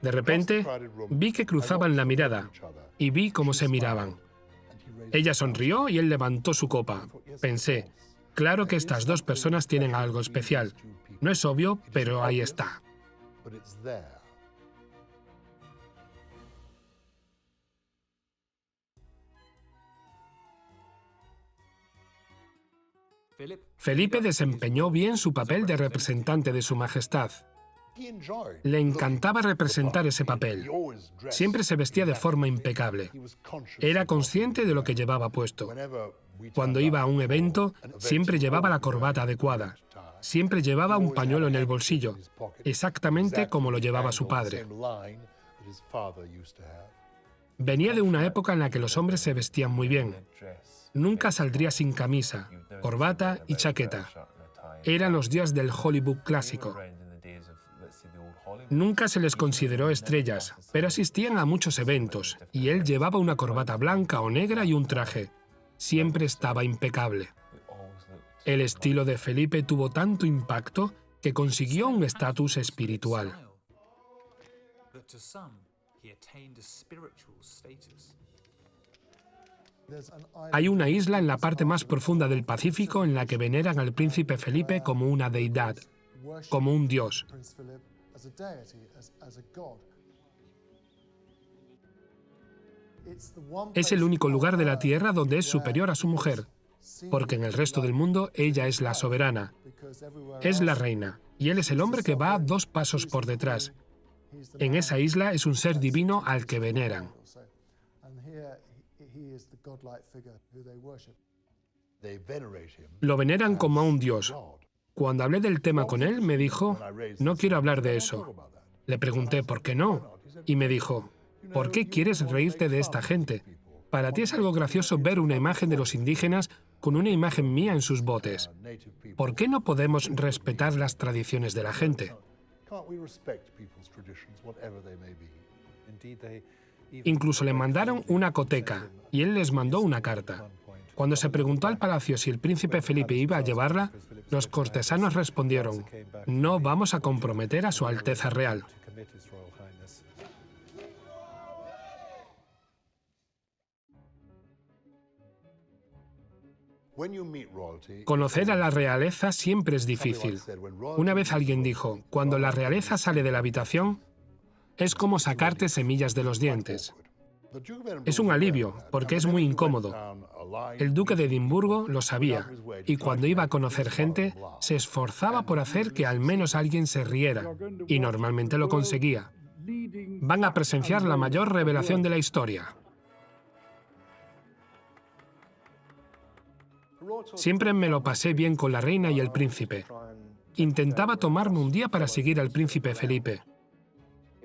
De repente, vi que cruzaban la mirada y vi cómo se miraban. Ella sonrió y él levantó su copa. Pensé, claro que estas dos personas tienen algo especial. No es obvio, pero ahí está. Felipe desempeñó bien su papel de representante de Su Majestad. Le encantaba representar ese papel. Siempre se vestía de forma impecable. Era consciente de lo que llevaba puesto. Cuando iba a un evento, siempre llevaba la corbata adecuada. Siempre llevaba un pañuelo en el bolsillo, exactamente como lo llevaba su padre. Venía de una época en la que los hombres se vestían muy bien. Nunca saldría sin camisa, corbata y chaqueta. Eran los días del Hollywood clásico. Nunca se les consideró estrellas, pero asistían a muchos eventos, y él llevaba una corbata blanca o negra y un traje. Siempre estaba impecable. El estilo de Felipe tuvo tanto impacto que consiguió un estatus espiritual. Hay una isla en la parte más profunda del Pacífico en la que veneran al príncipe Felipe como una deidad, como un dios. Es el único lugar de la tierra donde es superior a su mujer, porque en el resto del mundo ella es la soberana, es la reina, y él es el hombre que va 2 pasos por detrás. En esa isla es un ser divino al que veneran. Lo veneran como a un dios. Cuando hablé del tema con él, me dijo, no quiero hablar de eso. Le pregunté, ¿por qué no? Y me dijo, ¿por qué quieres reírte de esta gente? Para ti es algo gracioso ver una imagen de los indígenas con una imagen mía en sus botes. ¿Por qué no podemos respetar las tradiciones de la gente? Incluso le mandaron una coteca y él les mandó una carta. Cuando se preguntó al palacio si el príncipe Felipe iba a llevarla, los cortesanos respondieron, no vamos a comprometer a su Alteza Real. Conocer a la realeza siempre es difícil. Una vez alguien dijo, cuando la realeza sale de la habitación, es como sacarte semillas de los dientes. Es un alivio, porque es muy incómodo. El duque de Edimburgo lo sabía, y cuando iba a conocer gente, se esforzaba por hacer que al menos alguien se riera, y normalmente lo conseguía. Van a presenciar la mayor revelación de la historia. Siempre me lo pasé bien con la reina y el príncipe. Intentaba tomarme un día para seguir al príncipe Felipe.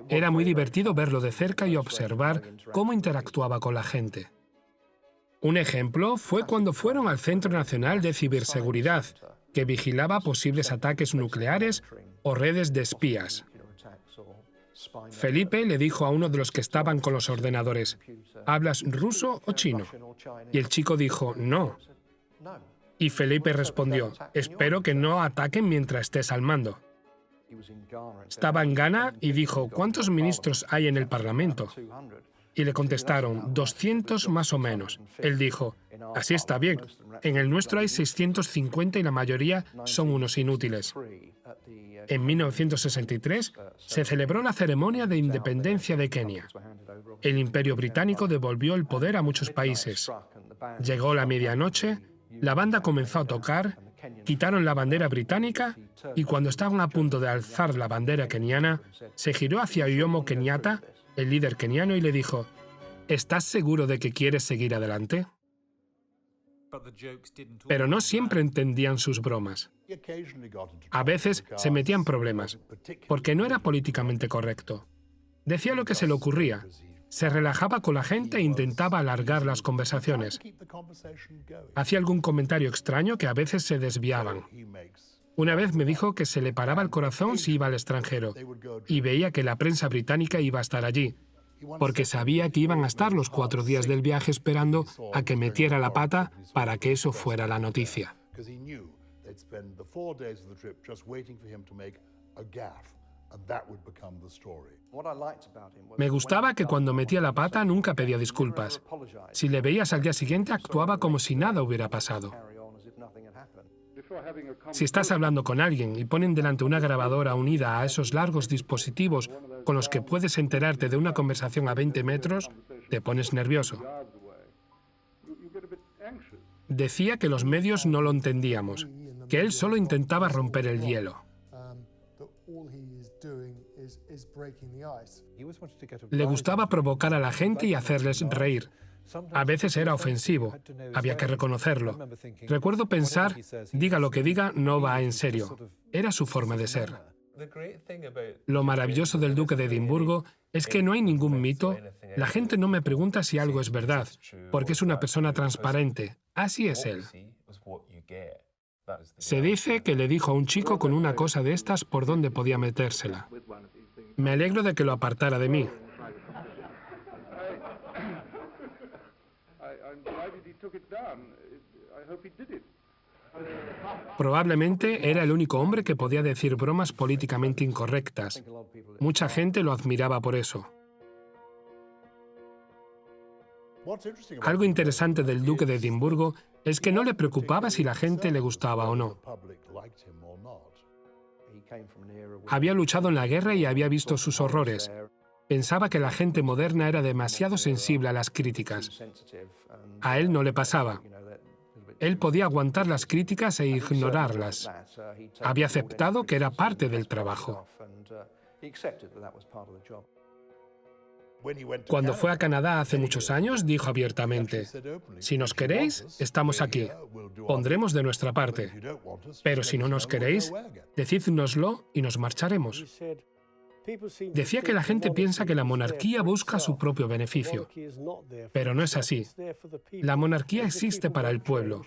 Era muy divertido verlo de cerca y observar cómo interactuaba con la gente. Un ejemplo fue cuando fueron al Centro Nacional de Ciberseguridad, que vigilaba posibles ataques nucleares o redes de espías. Felipe le dijo a uno de los que estaban con los ordenadores, ¿hablas ruso o chino? Y el chico dijo, no. Y Felipe respondió, espero que no ataquen mientras estés al mando. Estaba en Ghana y dijo, ¿cuántos ministros hay en el Parlamento? Y le contestaron, 200 más o menos. Él dijo, así está bien. En el nuestro hay 650 y la mayoría son unos inútiles. En 1963 se celebró la ceremonia de independencia de Kenia. El Imperio Británico devolvió el poder a muchos países. Llegó la medianoche, la banda comenzó a tocar, quitaron la bandera británica y cuando estaban a punto de alzar la bandera keniana, se giró hacia Jomo Kenyatta, el líder keniano, y le dijo, ¿estás seguro de que quieres seguir adelante? Pero no siempre entendían sus bromas. A veces se metían problemas, porque no era políticamente correcto. Decía lo que se le ocurría. Se relajaba con la gente e intentaba alargar las conversaciones. Hacía algún comentario extraño que a veces se desviaban. Una vez me dijo que se le paraba el corazón si iba al extranjero y veía que la prensa británica iba a estar allí, porque sabía que iban a estar los 4 días del viaje esperando a que metiera la pata para que eso fuera la noticia. Me gustaba que cuando metía la pata nunca pedía disculpas. Si le veías al día siguiente, actuaba como si nada hubiera pasado. Si estás hablando con alguien y ponen delante una grabadora unida a esos largos dispositivos con los que puedes enterarte de una conversación a 20 metros, te pones nervioso. Decía que los medios no lo entendíamos, que él solo intentaba romper el hielo. Le gustaba provocar a la gente y hacerles reír. A veces era ofensivo, había que reconocerlo. Recuerdo pensar, diga lo que diga, no va en serio. Era su forma de ser. Lo maravilloso del duque de Edimburgo es que no hay ningún mito. La gente no me pregunta si algo es verdad, porque es una persona transparente. Así es él. Se dice que le dijo a un chico con una cosa de estas por dónde podía metérsela. Me alegro de que lo apartara de mí. Probablemente era el único hombre que podía decir bromas políticamente incorrectas. Mucha gente lo admiraba por eso. Algo interesante del duque de Edimburgo es que no le preocupaba si la gente le gustaba o no. Había luchado en la guerra y había visto sus horrores. Pensaba que la gente moderna era demasiado sensible a las críticas. A él no le pasaba. Él podía aguantar las críticas e ignorarlas. Había aceptado que era parte del trabajo. Cuando fue a Canadá hace muchos años, dijo abiertamente: si nos queréis, estamos aquí. Pondremos de nuestra parte. Pero si no nos queréis, decídnoslo y nos marcharemos. Decía que la gente piensa que la monarquía busca su propio beneficio. Pero no es así. La monarquía existe para el pueblo.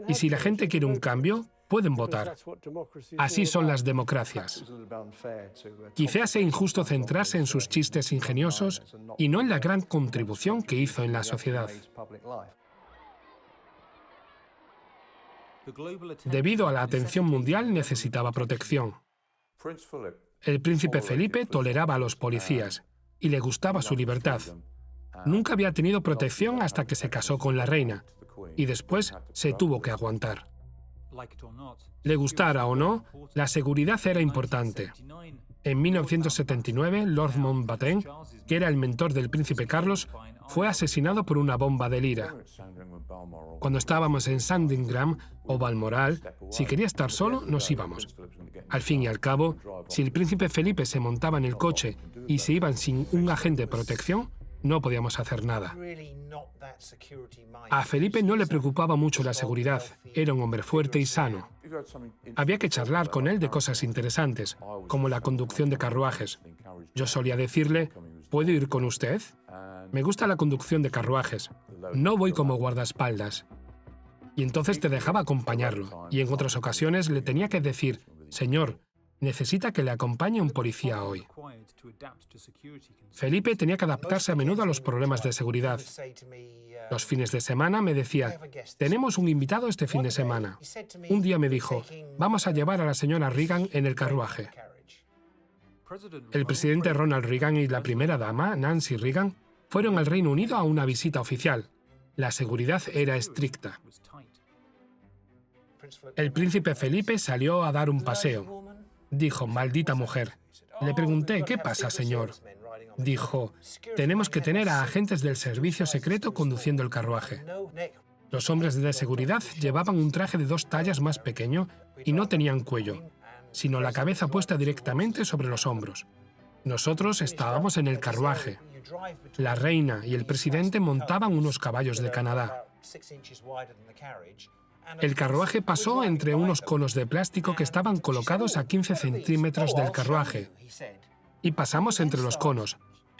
Y si la gente quiere un cambio, pueden votar. Así son las democracias. Quizás sea injusto centrarse en sus chistes ingeniosos y no en la gran contribución que hizo en la sociedad. Debido a la atención mundial, necesitaba protección. El príncipe Felipe toleraba a los policías y le gustaba su libertad. Nunca había tenido protección hasta que se casó con la reina y después se tuvo que aguantar. Le gustara o no, la seguridad era importante. En 1979, Lord Mountbatten, que era el mentor del príncipe Carlos, fue asesinado por una bomba de Lira. Cuando estábamos en Sandringham o Balmoral, si quería estar solo, nos íbamos. Al fin y al cabo, si el príncipe Felipe se montaba en el coche y se iban sin un agente de protección, no podíamos hacer nada. A Felipe no le preocupaba mucho la seguridad. Era un hombre fuerte y sano. Había que charlar con él de cosas interesantes, como la conducción de carruajes. Yo solía decirle: ¿puedo ir con usted? Me gusta la conducción de carruajes. No voy como guardaespaldas. Y entonces te dejaba acompañarlo. Y en otras ocasiones le tenía que decir: señor, necesita que le acompañe un policía hoy. Felipe tenía que adaptarse a menudo a los problemas de seguridad. Los fines de semana me decía: tenemos un invitado este fin de semana. Un día me dijo: vamos a llevar a la señora Reagan en el carruaje. El presidente Ronald Reagan y la primera dama, Nancy Reagan, fueron al Reino Unido a una visita oficial. La seguridad era estricta. El príncipe Felipe salió a dar un paseo. Dijo: maldita mujer. Le pregunté: ¿qué pasa, señor? Dijo: tenemos que tener a agentes del servicio secreto conduciendo el carruaje. Los hombres de seguridad llevaban un traje de 2 tallas más pequeño y no tenían cuello, sino la cabeza puesta directamente sobre los hombros. Nosotros estábamos en el carruaje. La reina y el presidente montaban unos caballos de Canadá. El carruaje pasó entre unos conos de plástico que estaban colocados a 15 centímetros del carruaje. Y pasamos entre los conos.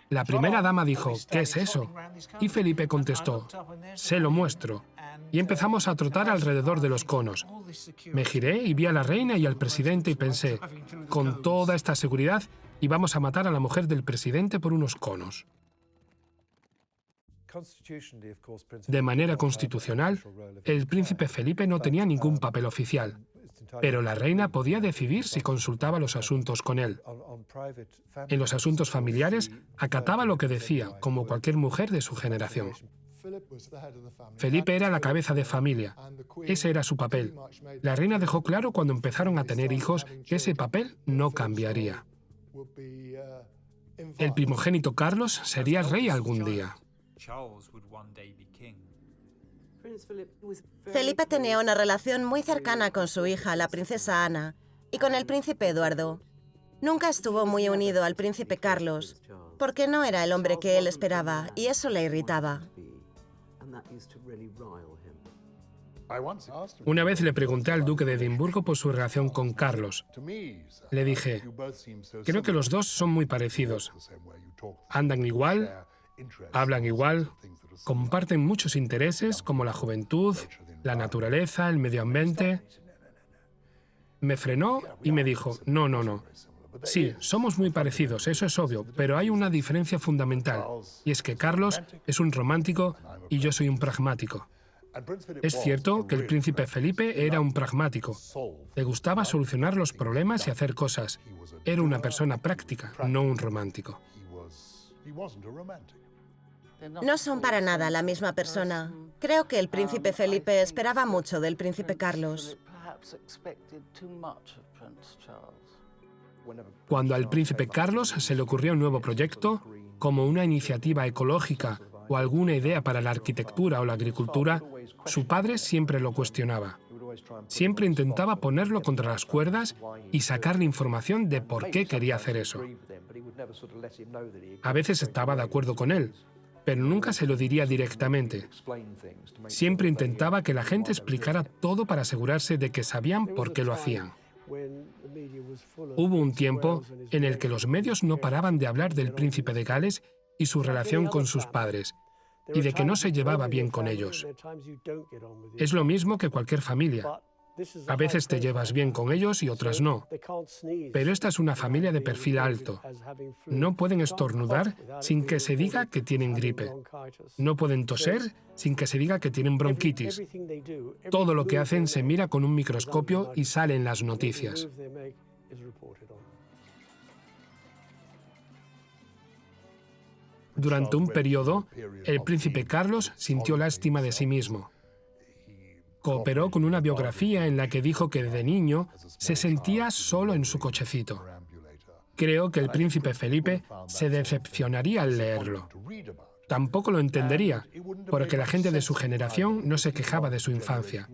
La primera dama dijo: ¿qué es eso? Y Felipe contestó: se lo muestro. Y empezamos a trotar alrededor de los conos. Me giré y vi a la reina y al presidente y pensé: con toda esta seguridad íbamos a matar a la mujer del presidente por unos conos. De manera constitucional, el príncipe Felipe no tenía ningún papel oficial, pero la reina podía decidir si consultaba los asuntos con él. En los asuntos familiares, acataba lo que decía, como cualquier mujer de su generación. Felipe era la cabeza de familia. Ese era su papel. La reina dejó claro cuando empezaron a tener hijos que ese papel no cambiaría. El primogénito Carlos sería rey algún día. Felipe tenía una relación muy cercana con su hija, la princesa Ana, y con el príncipe Eduardo. Nunca estuvo muy unido al príncipe Carlos, porque no era el hombre que él esperaba, y eso le irritaba. Una vez le pregunté al duque de Edimburgo por su relación con Carlos. Le dije: creo que los dos son muy parecidos. Andan igual, hablan igual, comparten muchos intereses como la juventud, la naturaleza, el medio ambiente. Me frenó y me dijo: no, no, no. Sí, somos muy parecidos, eso es obvio, pero hay una diferencia fundamental, y es que Carlos es un romántico y yo soy un pragmático. Es cierto que el príncipe Felipe era un pragmático. Le gustaba solucionar los problemas y hacer cosas. Era una persona práctica, no un romántico. No son para nada la misma persona. Creo que el príncipe Felipe esperaba mucho del príncipe Carlos. Cuando al príncipe Carlos se le ocurría un nuevo proyecto, como una iniciativa ecológica o alguna idea para la arquitectura o la agricultura, su padre siempre lo cuestionaba. Siempre intentaba ponerlo contra las cuerdas y sacarle información de por qué quería hacer eso. A veces estaba de acuerdo con él, pero nunca se lo diría directamente. Siempre intentaba que la gente explicara todo para asegurarse de que sabían por qué lo hacían. Hubo un tiempo en el que los medios no paraban de hablar del príncipe de Gales y su relación con sus padres, y de que no se llevaba bien con ellos. Es lo mismo que cualquier familia. A veces te llevas bien con ellos y otras no. Pero esta es una familia de perfil alto. No pueden estornudar sin que se diga que tienen gripe. No pueden toser sin que se diga que tienen bronquitis. Todo lo que hacen se mira con un microscopio y sale en las noticias. Durante un periodo, el príncipe Carlos sintió lástima de sí mismo. Cooperó con una biografía en la que dijo que de niño se sentía solo en su cochecito. Creo que el príncipe Felipe se decepcionaría al leerlo. Tampoco lo entendería, porque la gente de su generación no se quejaba de su infancia.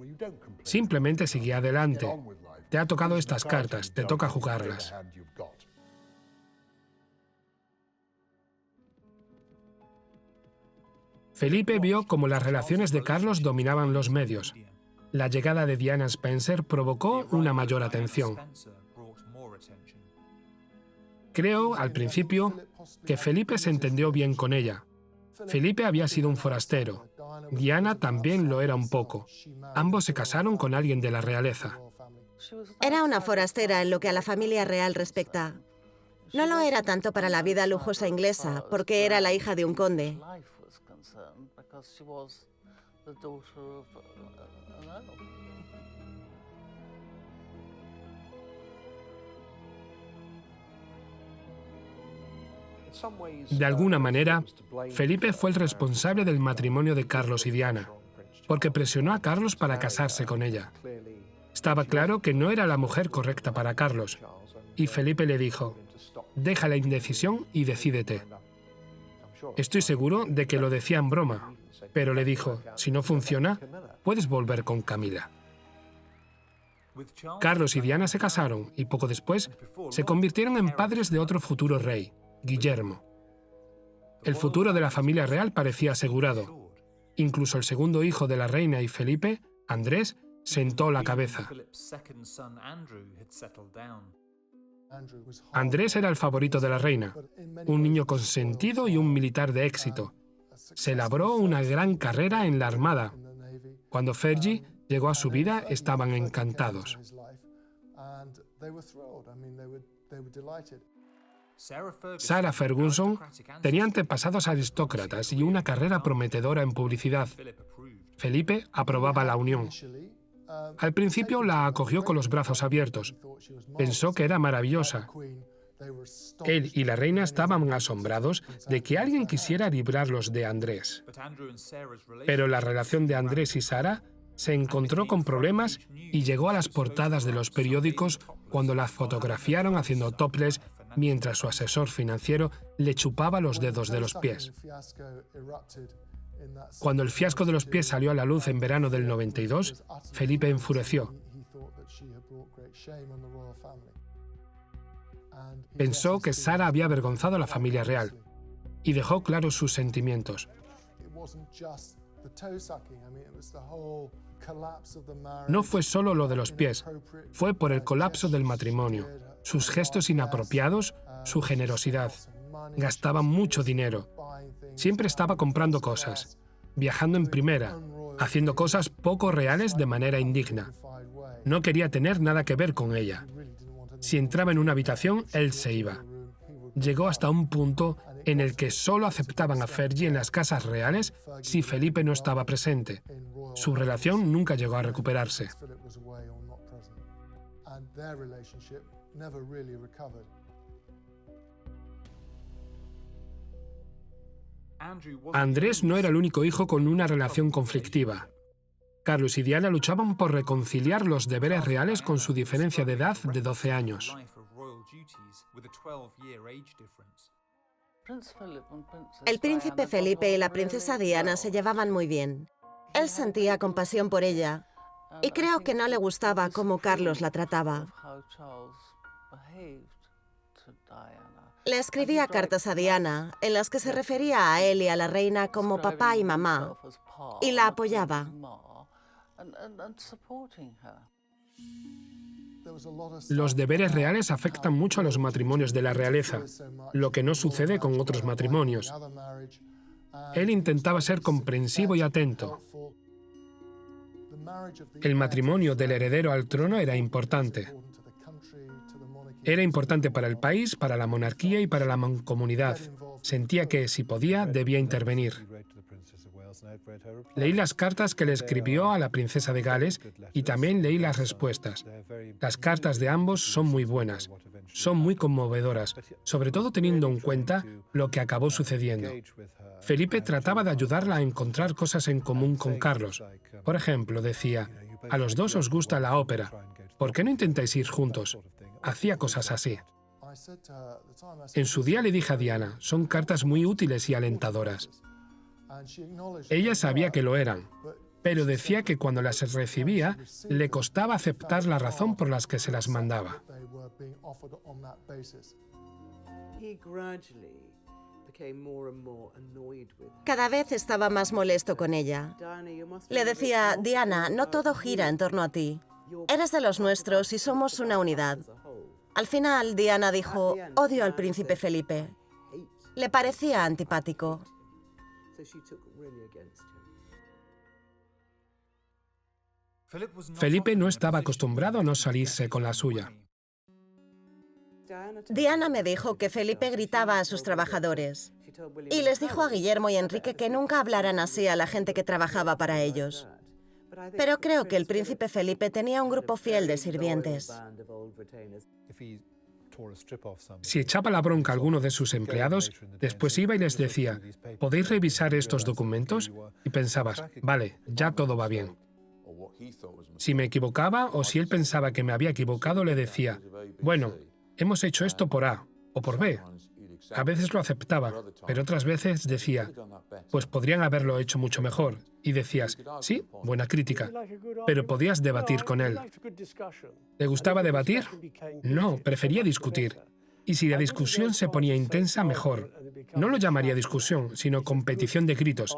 Simplemente seguía adelante. Te ha tocado estas cartas, te toca jugarlas. Felipe vio cómo las relaciones de Carlos dominaban los medios. La llegada de Diana Spencer provocó una mayor atención. Creo, al principio, que Felipe se entendió bien con ella. Felipe había sido un forastero. Diana también lo era un poco. Ambos se casaron con alguien de la realeza. Era una forastera en lo que a la familia real respecta. No lo era tanto para la vida lujosa inglesa, porque era la hija de un conde. De alguna manera, Felipe fue el responsable del matrimonio de Carlos y Diana, porque presionó a Carlos para casarse con ella. Estaba claro que no era la mujer correcta para Carlos, y Felipe le dijo: «Deja la indecisión y decídete». Estoy seguro de que lo decía en broma, pero le dijo: «Si no funciona, puedes volver con Camila». Carlos y Diana se casaron y poco después se convirtieron en padres de otro futuro rey, Guillermo. El futuro de la familia real parecía asegurado. Incluso el segundo hijo de la reina y Felipe, Andrés, sentó la cabeza. Andrés era el favorito de la reina, un niño consentido y un militar de éxito. Se labró una gran carrera en la armada. Cuando Fergie llegó a su vida, estaban encantados. Sarah Ferguson tenía antepasados aristócratas y una carrera prometedora en publicidad. Felipe aprobaba la unión. Al principio la acogió con los brazos abiertos. Pensó que era maravillosa. Él y la reina estaban asombrados de que alguien quisiera librarlos de Andrés. Pero la relación de Andrés y Sarah se encontró con problemas y llegó a las portadas de los periódicos cuando la fotografiaron haciendo topless mientras su asesor financiero le chupaba los dedos de los pies. Cuando el fiasco de los pies salió a la luz en verano del 92, Felipe enfureció. Pensó que Sarah había avergonzado a la familia real y dejó claros sus sentimientos. No fue solo lo de los pies, fue por el colapso del matrimonio, sus gestos inapropiados, su generosidad. Gastaba mucho dinero. Siempre estaba comprando cosas, viajando en primera, haciendo cosas poco reales de manera indigna. No quería tener nada que ver con ella. Si entraba en una habitación, él se iba. Llegó hasta un punto en el que solo aceptaban a Fergie en las casas reales si Felipe no estaba presente. Su relación nunca llegó a recuperarse. Andrés no era el único hijo con una relación conflictiva. Carlos y Diana luchaban por reconciliar los deberes reales con su diferencia de edad de 12 años. El príncipe Felipe y la princesa Diana se llevaban muy bien. Él sentía compasión por ella y creo que no le gustaba cómo Carlos la trataba. Le escribía cartas a Diana en las que se refería a él y a la reina como papá y mamá y la apoyaba. Los deberes reales afectan mucho a los matrimonios de la realeza, lo que no sucede con otros matrimonios. Él intentaba ser comprensivo y atento. El matrimonio del heredero al trono era importante. Era importante para el país, para la monarquía y para la mancomunidad. Sentía que, si podía, debía intervenir. Leí las cartas que le escribió a la princesa de Gales y también leí las respuestas. Las cartas de ambos son muy buenas, son muy conmovedoras, sobre todo teniendo en cuenta lo que acabó sucediendo. Felipe trataba de ayudarla a encontrar cosas en común con Carlos. Por ejemplo, decía, a los dos os gusta la ópera, ¿por qué no intentáis ir juntos? Hacía cosas así. En su día le dije a Diana, son cartas muy útiles y alentadoras. Ella sabía que lo eran, pero decía que cuando las recibía, le costaba aceptar la razón por la que se las mandaba. Cada vez estaba más molesto con ella. Le decía, Diana, no todo gira en torno a ti. Eres de los nuestros y somos una unidad. Al final, Diana dijo, odio al príncipe Felipe. Le parecía antipático. Felipe no estaba acostumbrado a no salirse con la suya. Diana me dijo que Felipe gritaba a sus trabajadores y les dijo a Guillermo y Enrique que nunca hablaran así a la gente que trabajaba para ellos. Pero creo que el príncipe Felipe tenía un grupo fiel de sirvientes. Si echaba la bronca a alguno de sus empleados, después iba y les decía, ¿podéis revisar estos documentos? Y pensabas, vale, ya todo va bien. Si me equivocaba o si él pensaba que me había equivocado, le decía, bueno, hemos hecho esto por A o por B. A veces lo aceptaba, pero otras veces decía, pues podrían haberlo hecho mucho mejor. Y decías, sí, buena crítica, pero podías debatir con él. ¿Le gustaba debatir? No, prefería discutir. Y si la discusión se ponía intensa, mejor. No lo llamaría discusión, sino competición de gritos.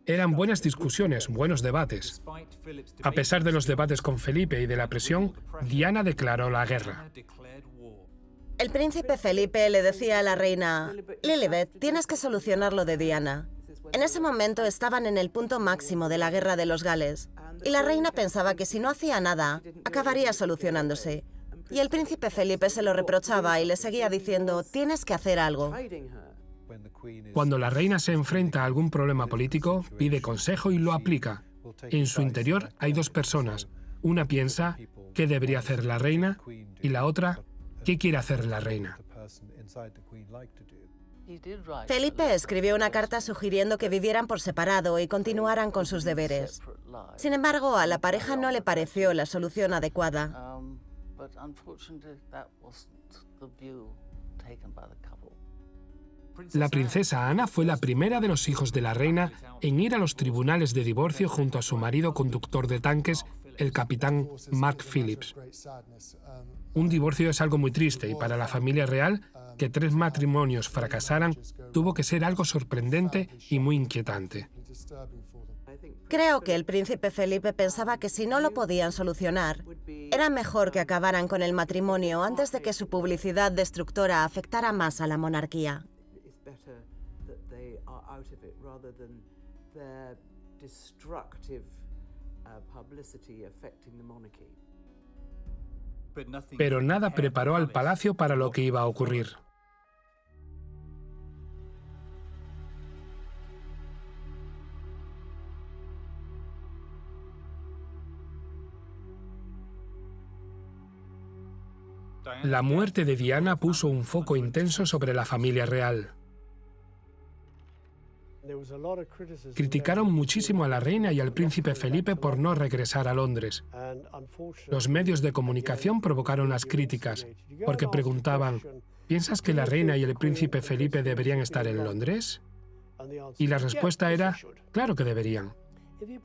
Eran buenas discusiones, buenos debates. A pesar de los debates con Felipe y de la presión, Diana declaró la guerra. El príncipe Felipe le decía a la reina, Lilibet, tienes que solucionar lo de Diana. En ese momento estaban en el punto máximo de la guerra de los Gales, y la reina pensaba que si no hacía nada, acabaría solucionándose. Y el príncipe Felipe se lo reprochaba y le seguía diciendo, tienes que hacer algo. Cuando la reina se enfrenta a algún problema político, pide consejo y lo aplica. En su interior hay dos personas. Una piensa, ¿qué debería hacer la reina? Y la otra, ¿qué quiere hacer la reina? Felipe escribió una carta sugiriendo que vivieran por separado y continuaran con sus deberes. Sin embargo, a la pareja no le pareció la solución adecuada. La princesa Ana fue la primera de los hijos de la reina en ir a los tribunales de divorcio junto a su marido conductor de tanques, el capitán Mark Phillips. Un divorcio es algo muy triste y para la familia real, que 3 matrimonios fracasaran, tuvo que ser algo sorprendente y muy inquietante. Creo que el príncipe Felipe pensaba que si no lo podían solucionar, era mejor que acabaran con el matrimonio antes de que su publicidad destructora afectara más a la monarquía. Pero nada preparó al palacio para lo que iba a ocurrir. La muerte de Diana puso un foco intenso sobre la familia real. Criticaron muchísimo a la reina y al príncipe Felipe por no regresar a Londres. Los medios de comunicación provocaron las críticas, porque preguntaban, ¿piensas que la reina y el príncipe Felipe deberían estar en Londres? Y la respuesta era, claro que deberían.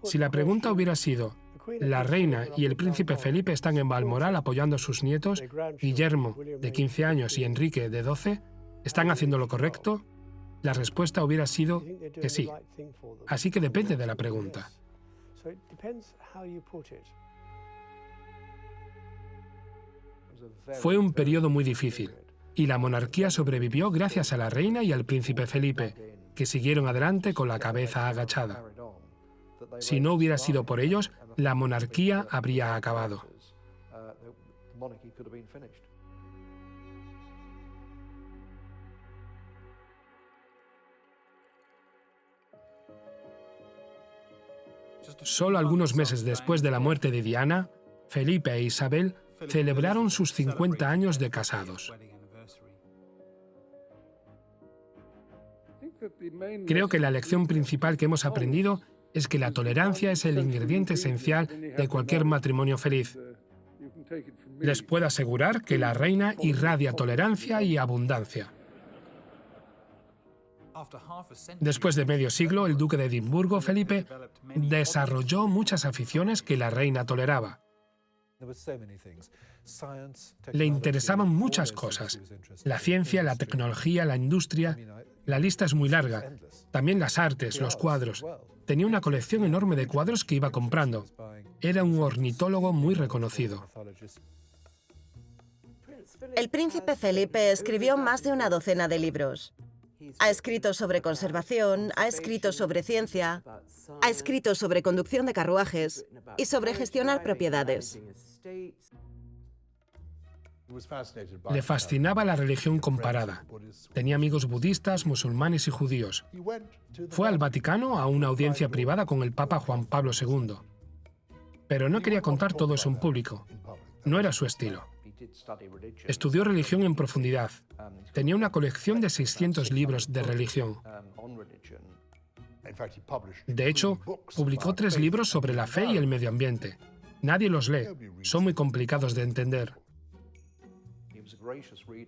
Si la pregunta hubiera sido, la reina y el príncipe Felipe están en Balmoral apoyando a sus nietos, Guillermo, de 15 años, y Enrique, de 12, ¿están haciendo lo correcto? La respuesta hubiera sido que sí. Así que depende de la pregunta. Fue un periodo muy difícil, y la monarquía sobrevivió gracias a la reina y al príncipe Felipe, que siguieron adelante con la cabeza agachada. Si no hubiera sido por ellos, la monarquía habría acabado. Solo algunos meses después de la muerte de Diana, Felipe e Isabel celebraron sus 50 años de casados. Creo que la lección principal que hemos aprendido es que la tolerancia es el ingrediente esencial de cualquier matrimonio feliz. Les puedo asegurar que la reina irradia tolerancia y abundancia. Después de medio siglo, el duque de Edimburgo, Felipe, desarrolló muchas aficiones que la reina toleraba. Le interesaban muchas cosas: la ciencia, la tecnología, la industria. La lista es muy larga. También las artes, los cuadros. Tenía una colección enorme de cuadros que iba comprando. Era un ornitólogo muy reconocido. El príncipe Felipe escribió más de una docena de libros. Ha escrito sobre conservación, ha escrito sobre ciencia, ha escrito sobre conducción de carruajes y sobre gestionar propiedades. Le fascinaba la religión comparada. Tenía amigos budistas, musulmanes y judíos. Fue al Vaticano a una audiencia privada con el Papa Juan Pablo II. Pero no quería contar todo eso en público. No era su estilo. Estudió religión en profundidad. Tenía una colección de 600 libros de religión. De hecho, publicó 3 libros sobre la fe y el medio ambiente. Nadie los lee. Son muy complicados de entender.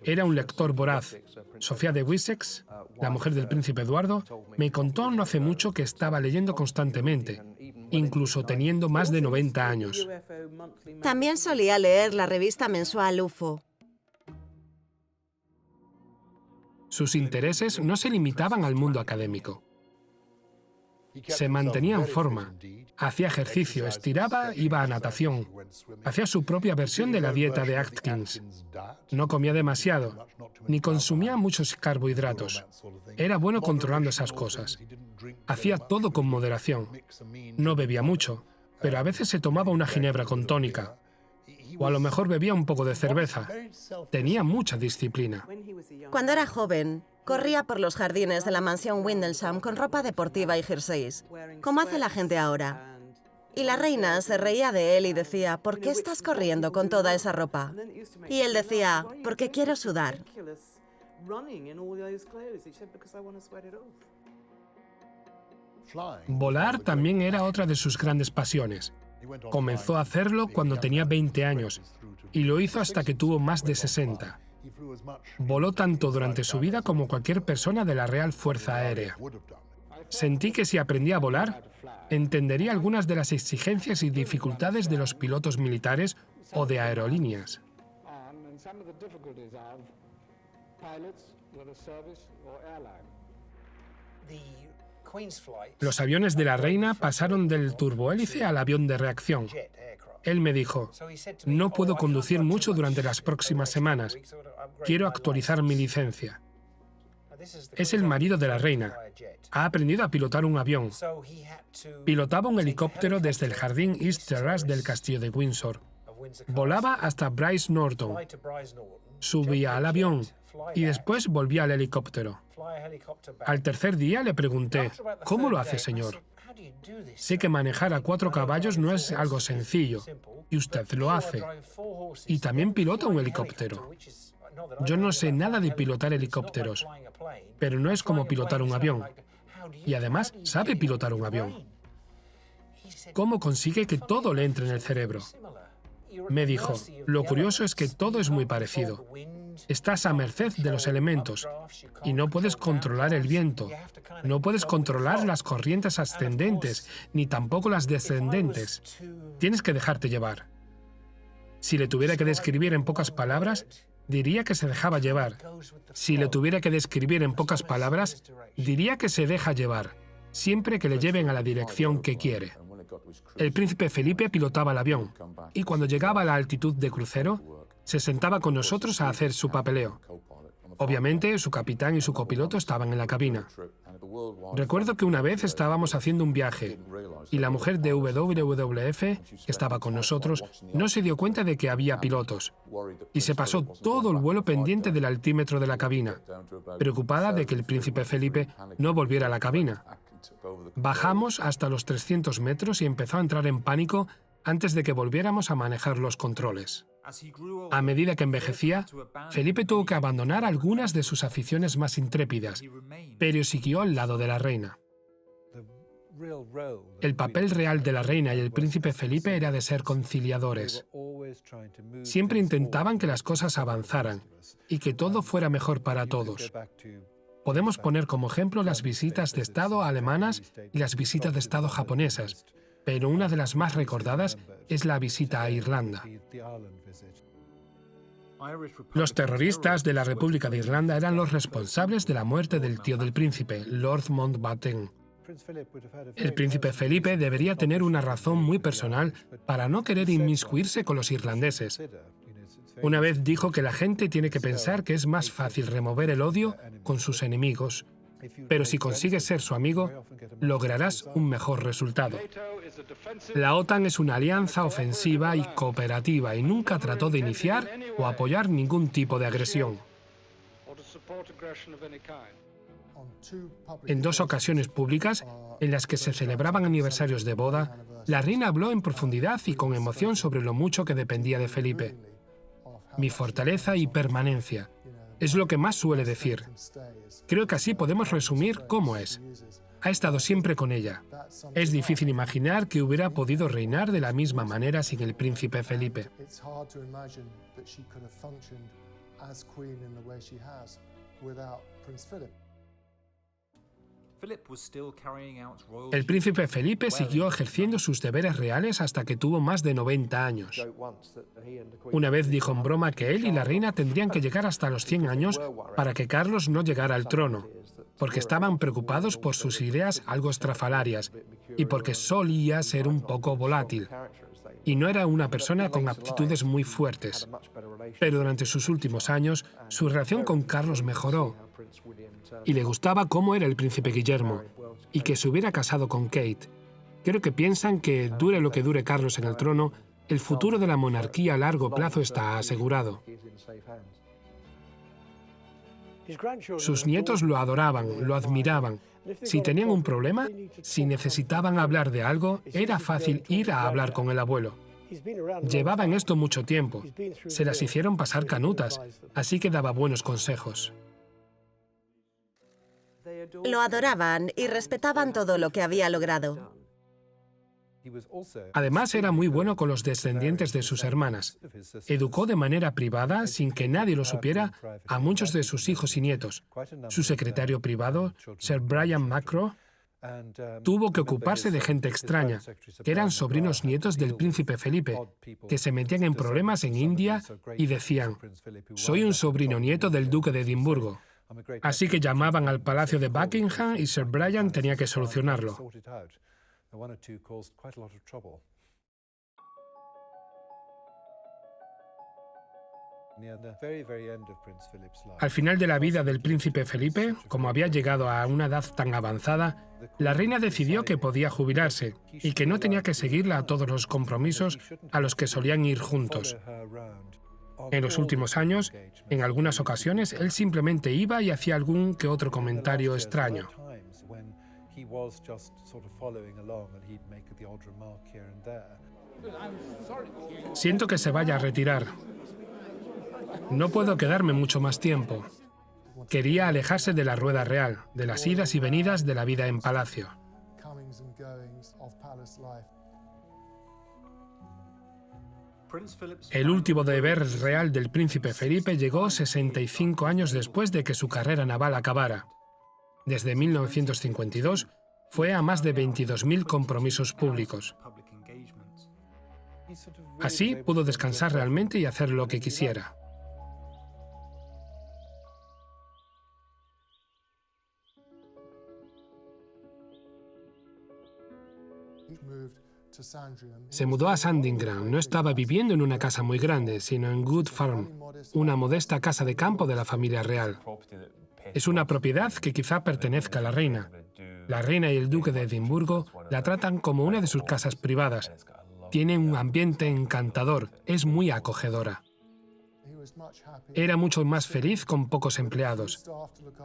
Era un lector voraz. Sofía de Wessex, la mujer del príncipe Eduardo, me contó no hace mucho que estaba leyendo constantemente, incluso teniendo más de 90 años. También solía leer la revista mensual UFO. Sus intereses no se limitaban al mundo académico. Se mantenía en forma, hacía ejercicio, estiraba, iba a natación. Hacía su propia versión de la dieta de Atkins. No comía demasiado, ni consumía muchos carbohidratos. Era bueno controlando esas cosas. Hacía todo con moderación. No bebía mucho, pero a veces se tomaba una ginebra con tónica. O a lo mejor bebía un poco de cerveza. Tenía mucha disciplina. Cuando era joven, corría por los jardines de la mansión Windlesham con ropa deportiva y jerseys, como hace la gente ahora. Y la reina se reía de él y decía, ¿por qué estás corriendo con toda esa ropa? Y él decía, porque quiero sudar. Volar también era otra de sus grandes pasiones. Comenzó a hacerlo cuando tenía 20 años y lo hizo hasta que tuvo más de 60. Voló tanto durante su vida como cualquier persona de la Real Fuerza Aérea. Sentí que si aprendía a volar, entendería algunas de las exigencias y dificultades de los pilotos militares o de aerolíneas. Los aviones de la reina pasaron del turbohélice al avión de reacción. Él me dijo, no puedo conducir mucho durante las próximas semanas. Quiero actualizar mi licencia. Es el marido de la reina. Ha aprendido a pilotar un avión. Pilotaba un helicóptero desde el jardín East Terrace del castillo de Windsor. Volaba hasta Brize Norton. Subía al avión y después volvía al helicóptero. Al tercer día le pregunté, ¿cómo lo hace, señor? Sé que manejar a 4 caballos no es algo sencillo, y usted lo hace. Y también pilota un helicóptero. Yo no sé nada de pilotar helicópteros, pero no es como pilotar un avión. Y además sabe pilotar un avión. ¿Cómo consigue que todo le entre en el cerebro? Me dijo, lo curioso es que todo es muy parecido. Estás a merced de los elementos y no puedes controlar el viento, no puedes controlar las corrientes ascendentes, ni tampoco las descendentes. Tienes que dejarte llevar. Si le tuviera que describir en pocas palabras, diría que se dejaba llevar. Si le tuviera que describir en pocas palabras, diría que se deja llevar, siempre que le lleven a la dirección que quiere. El príncipe Felipe pilotaba el avión y cuando llegaba a la altitud de crucero, se sentaba con nosotros a hacer su papeleo. Obviamente, su capitán y su copiloto estaban en la cabina. Recuerdo que una vez estábamos haciendo un viaje y la mujer de WWF, que estaba con nosotros, no se dio cuenta de que había pilotos y se pasó todo el vuelo pendiente del altímetro de la cabina, preocupada de que el príncipe Felipe no volviera a la cabina. Bajamos hasta los 300 metros y empezó a entrar en pánico antes de que volviéramos a manejar los controles. A medida que envejecía, Felipe tuvo que abandonar algunas de sus aficiones más intrépidas, pero siguió al lado de la reina. El papel real de la reina y el príncipe Felipe era de ser conciliadores. Siempre intentaban que las cosas avanzaran y que todo fuera mejor para todos. Podemos poner como ejemplo las visitas de Estado alemanas y las visitas de Estado japonesas, pero una de las más recordadas es la visita a Irlanda. Los terroristas de la República de Irlanda eran los responsables de la muerte del tío del príncipe, Lord Mountbatten. El príncipe Felipe debería tener una razón muy personal para no querer inmiscuirse con los irlandeses. Una vez dijo que la gente tiene que pensar que es más fácil remover el odio con sus enemigos, pero si consigues ser su amigo, lograrás un mejor resultado. La OTAN es una alianza ofensiva y cooperativa y nunca trató de iniciar o apoyar ningún tipo de agresión. En 2 ocasiones públicas, en las que se celebraban aniversarios de boda, la reina habló en profundidad y con emoción sobre lo mucho que dependía de Felipe. Mi fortaleza y permanencia. Es lo que más suele decir. Creo que así podemos resumir cómo es. Ha estado siempre con ella. Es difícil imaginar que hubiera podido reinar de la misma manera sin el príncipe Felipe. El príncipe Felipe siguió ejerciendo sus deberes reales hasta que tuvo más de 90 años. Una vez dijo en broma que él y la reina tendrían que llegar hasta los 100 años para que Carlos no llegara al trono, porque estaban preocupados por sus ideas algo estrafalarias y porque solía ser un poco volátil. Y no era una persona con aptitudes muy fuertes. Pero durante sus últimos años, su relación con Carlos mejoró y le gustaba cómo era el príncipe Guillermo y que se hubiera casado con Kate. Creo que piensan que, dure lo que dure Carlos en el trono, el futuro de la monarquía a largo plazo está asegurado. Sus nietos lo adoraban, lo admiraban. Si tenían un problema, si necesitaban hablar de algo, era fácil ir a hablar con el abuelo. Llevaba en esto mucho tiempo. Se las hicieron pasar canutas, así que daba buenos consejos. Lo adoraban y respetaban todo lo que había logrado. Además, era muy bueno con los descendientes de sus hermanas. Educó de manera privada, sin que nadie lo supiera, a muchos de sus hijos y nietos. Su secretario privado, Sir Brian Macro, tuvo que ocuparse de gente extraña, que eran sobrinos nietos del príncipe Felipe, que se metían en problemas en India y decían: «Soy un sobrino nieto del duque de Edimburgo». Así que llamaban al palacio de Buckingham y Sir Brian tenía que solucionarlo. Al final de la vida del príncipe Felipe, como había llegado a una edad tan avanzada, la reina decidió que podía jubilarse y que no tenía que seguirla a todos los compromisos a los que solían ir juntos. En los últimos años, en algunas ocasiones, él simplemente iba y hacía algún que otro comentario extraño. Siento que se vaya a retirar. No puedo quedarme mucho más tiempo. Quería alejarse de la rueda real, de las idas y venidas de la vida en palacio. El último deber real del príncipe Felipe llegó 65 años después de que su carrera naval acabara. Desde 1952 fue a más de 22.000 compromisos públicos. Así pudo descansar realmente y hacer lo que quisiera. Se mudó a Sandringham. No estaba viviendo en una casa muy grande, sino en Good Farm, una modesta casa de campo de la familia real. Es una propiedad que quizá pertenezca a la reina. La reina y el duque de Edimburgo la tratan como una de sus casas privadas. Tiene un ambiente encantador, es muy acogedora. Era mucho más feliz con pocos empleados.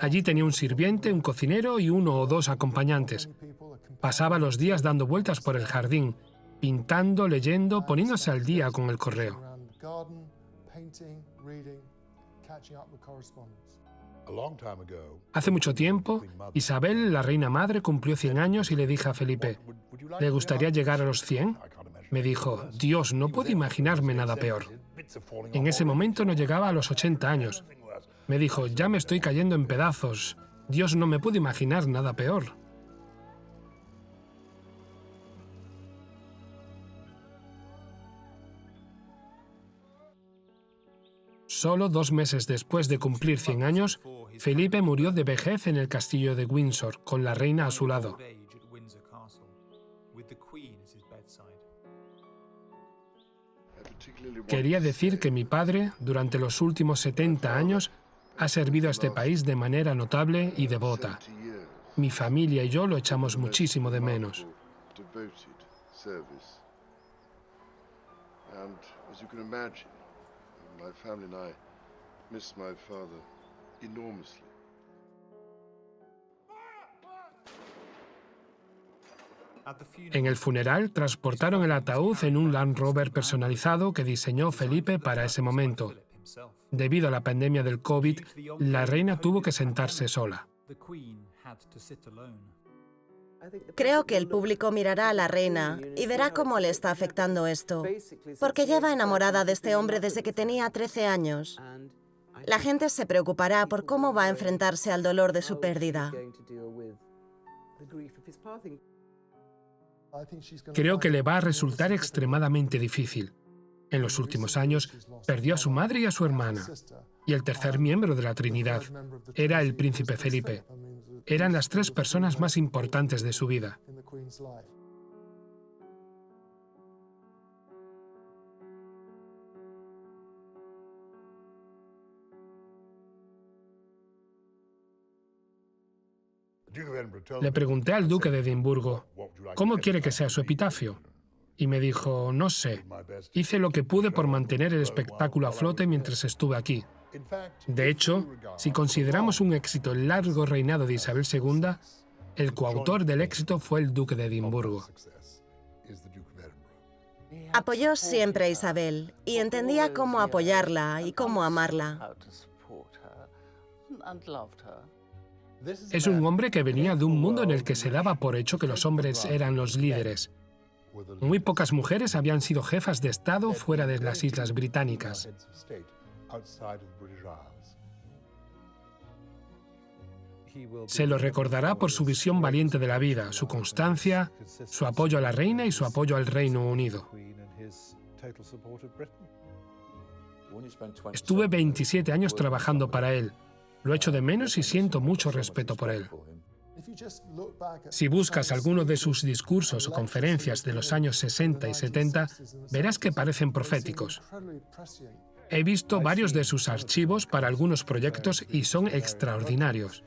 Allí tenía un sirviente, un cocinero y 1 o 2 acompañantes. Pasaba los días dando vueltas por el jardín, pintando, leyendo, poniéndose al día con el correo. Hace mucho tiempo, Isabel, la reina madre, cumplió 100 años y le dije a Felipe, ¿le gustaría llegar a los 100? Me dijo, Dios, no puedo imaginarme nada peor. En ese momento no llegaba a los 80 años. Me dijo, ya me estoy cayendo en pedazos. Dios, no me puedo imaginar nada peor. Solo 2 meses después de cumplir 100 años, Felipe murió de vejez en el castillo de Windsor, con la reina a su lado. Quería decir que mi padre, durante los últimos 70 años, ha servido a este país de manera notable y devota. Mi familia y yo lo echamos muchísimo de menos. My family and I miss my father enormously. En el funeral transportaron el ataúd en un Land Rover personalizado que diseñó Felipe para ese momento. Debido a la pandemia del COVID, la reina tuvo que sentarse sola. Creo que el público mirará a la reina y verá cómo le está afectando esto, porque lleva enamorada de este hombre desde que tenía 13 años. La gente se preocupará por cómo va a enfrentarse al dolor de su pérdida. Creo que le va a resultar extremadamente difícil. En los últimos años, perdió a su madre y a su hermana. Y el tercer miembro de la Trinidad era el príncipe Felipe. Eran las 3 personas más importantes de su vida. Le pregunté al duque de Edimburgo, ¿cómo quiere que sea su epitafio? Y me dijo, no sé, hice lo que pude por mantener el espectáculo a flote mientras estuve aquí. De hecho, si consideramos un éxito el largo reinado de Isabel II, el coautor del éxito fue el duque de Edimburgo. Apoyó siempre a Isabel y entendía cómo apoyarla y cómo amarla. Es un hombre que venía de un mundo en el que se daba por hecho que los hombres eran los líderes. Muy pocas mujeres habían sido jefas de Estado fuera de las Islas Británicas. Se lo recordará por su visión valiente de la vida, su constancia, su apoyo a la reina y su apoyo al Reino Unido. Estuve 27 años trabajando para él. Lo echo de menos y siento mucho respeto por él. Si buscas alguno de sus discursos o conferencias de los años 60 y 70, verás que parecen proféticos. He visto varios de sus archivos para algunos proyectos y son extraordinarios.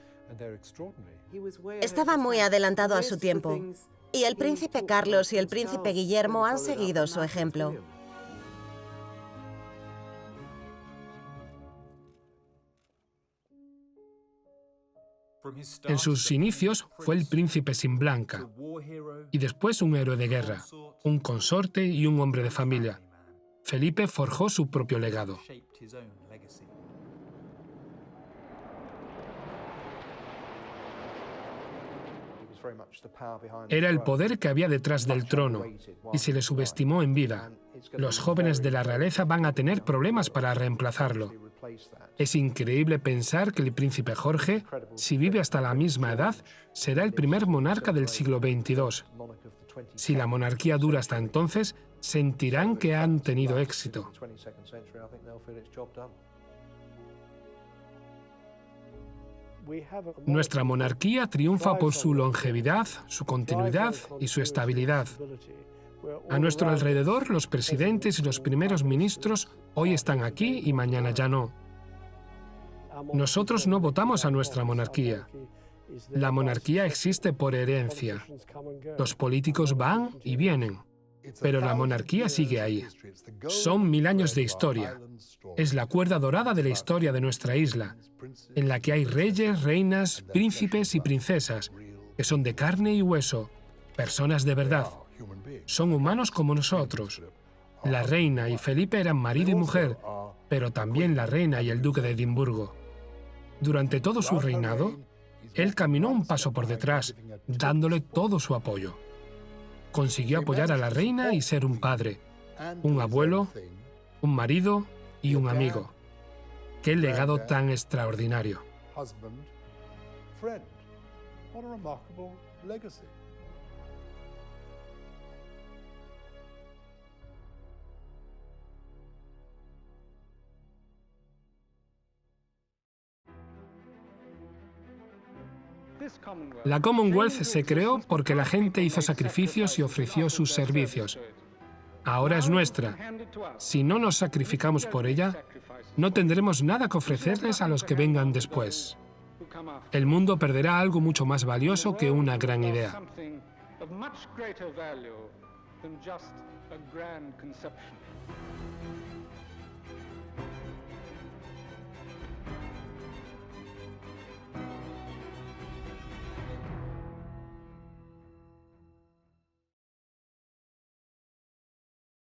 Estaba muy adelantado a su tiempo, y el príncipe Carlos y el príncipe Guillermo han seguido su ejemplo. En sus inicios fue el príncipe sin blanca y después un héroe de guerra, un consorte y un hombre de familia. Felipe forjó su propio legado. Era el poder que había detrás del trono, y se le subestimó en vida. Los jóvenes de la realeza van a tener problemas para reemplazarlo. Es increíble pensar que el príncipe Jorge, si vive hasta la misma edad, será el primer monarca del siglo XXII. Si la monarquía dura hasta entonces, sentirán que han tenido éxito. Nuestra monarquía triunfa por su longevidad, su continuidad y su estabilidad. A nuestro alrededor, los presidentes y los primeros ministros hoy están aquí y mañana ya no. Nosotros no votamos a nuestra monarquía. La monarquía existe por herencia. Los políticos van y vienen, pero la monarquía sigue ahí. Son 1000 años de historia. Es la cuerda dorada de la historia de nuestra isla, en la que hay reyes, reinas, príncipes y princesas, que son de carne y hueso, personas de verdad. Son humanos como nosotros. La reina y Felipe eran marido y mujer, pero también la reina y el duque de Edimburgo. Durante todo su reinado, él caminó un paso por detrás, dándole todo su apoyo. Consiguió apoyar a la reina y ser un padre, un abuelo, un marido y un amigo. ¡Qué legado tan extraordinario! La Commonwealth se creó porque la gente hizo sacrificios y ofreció sus servicios. Ahora es nuestra. Si no nos sacrificamos por ella, no tendremos nada que ofrecerles a los que vengan después. El mundo perderá algo mucho más valioso que una gran idea. of much greater value than just a grand conception.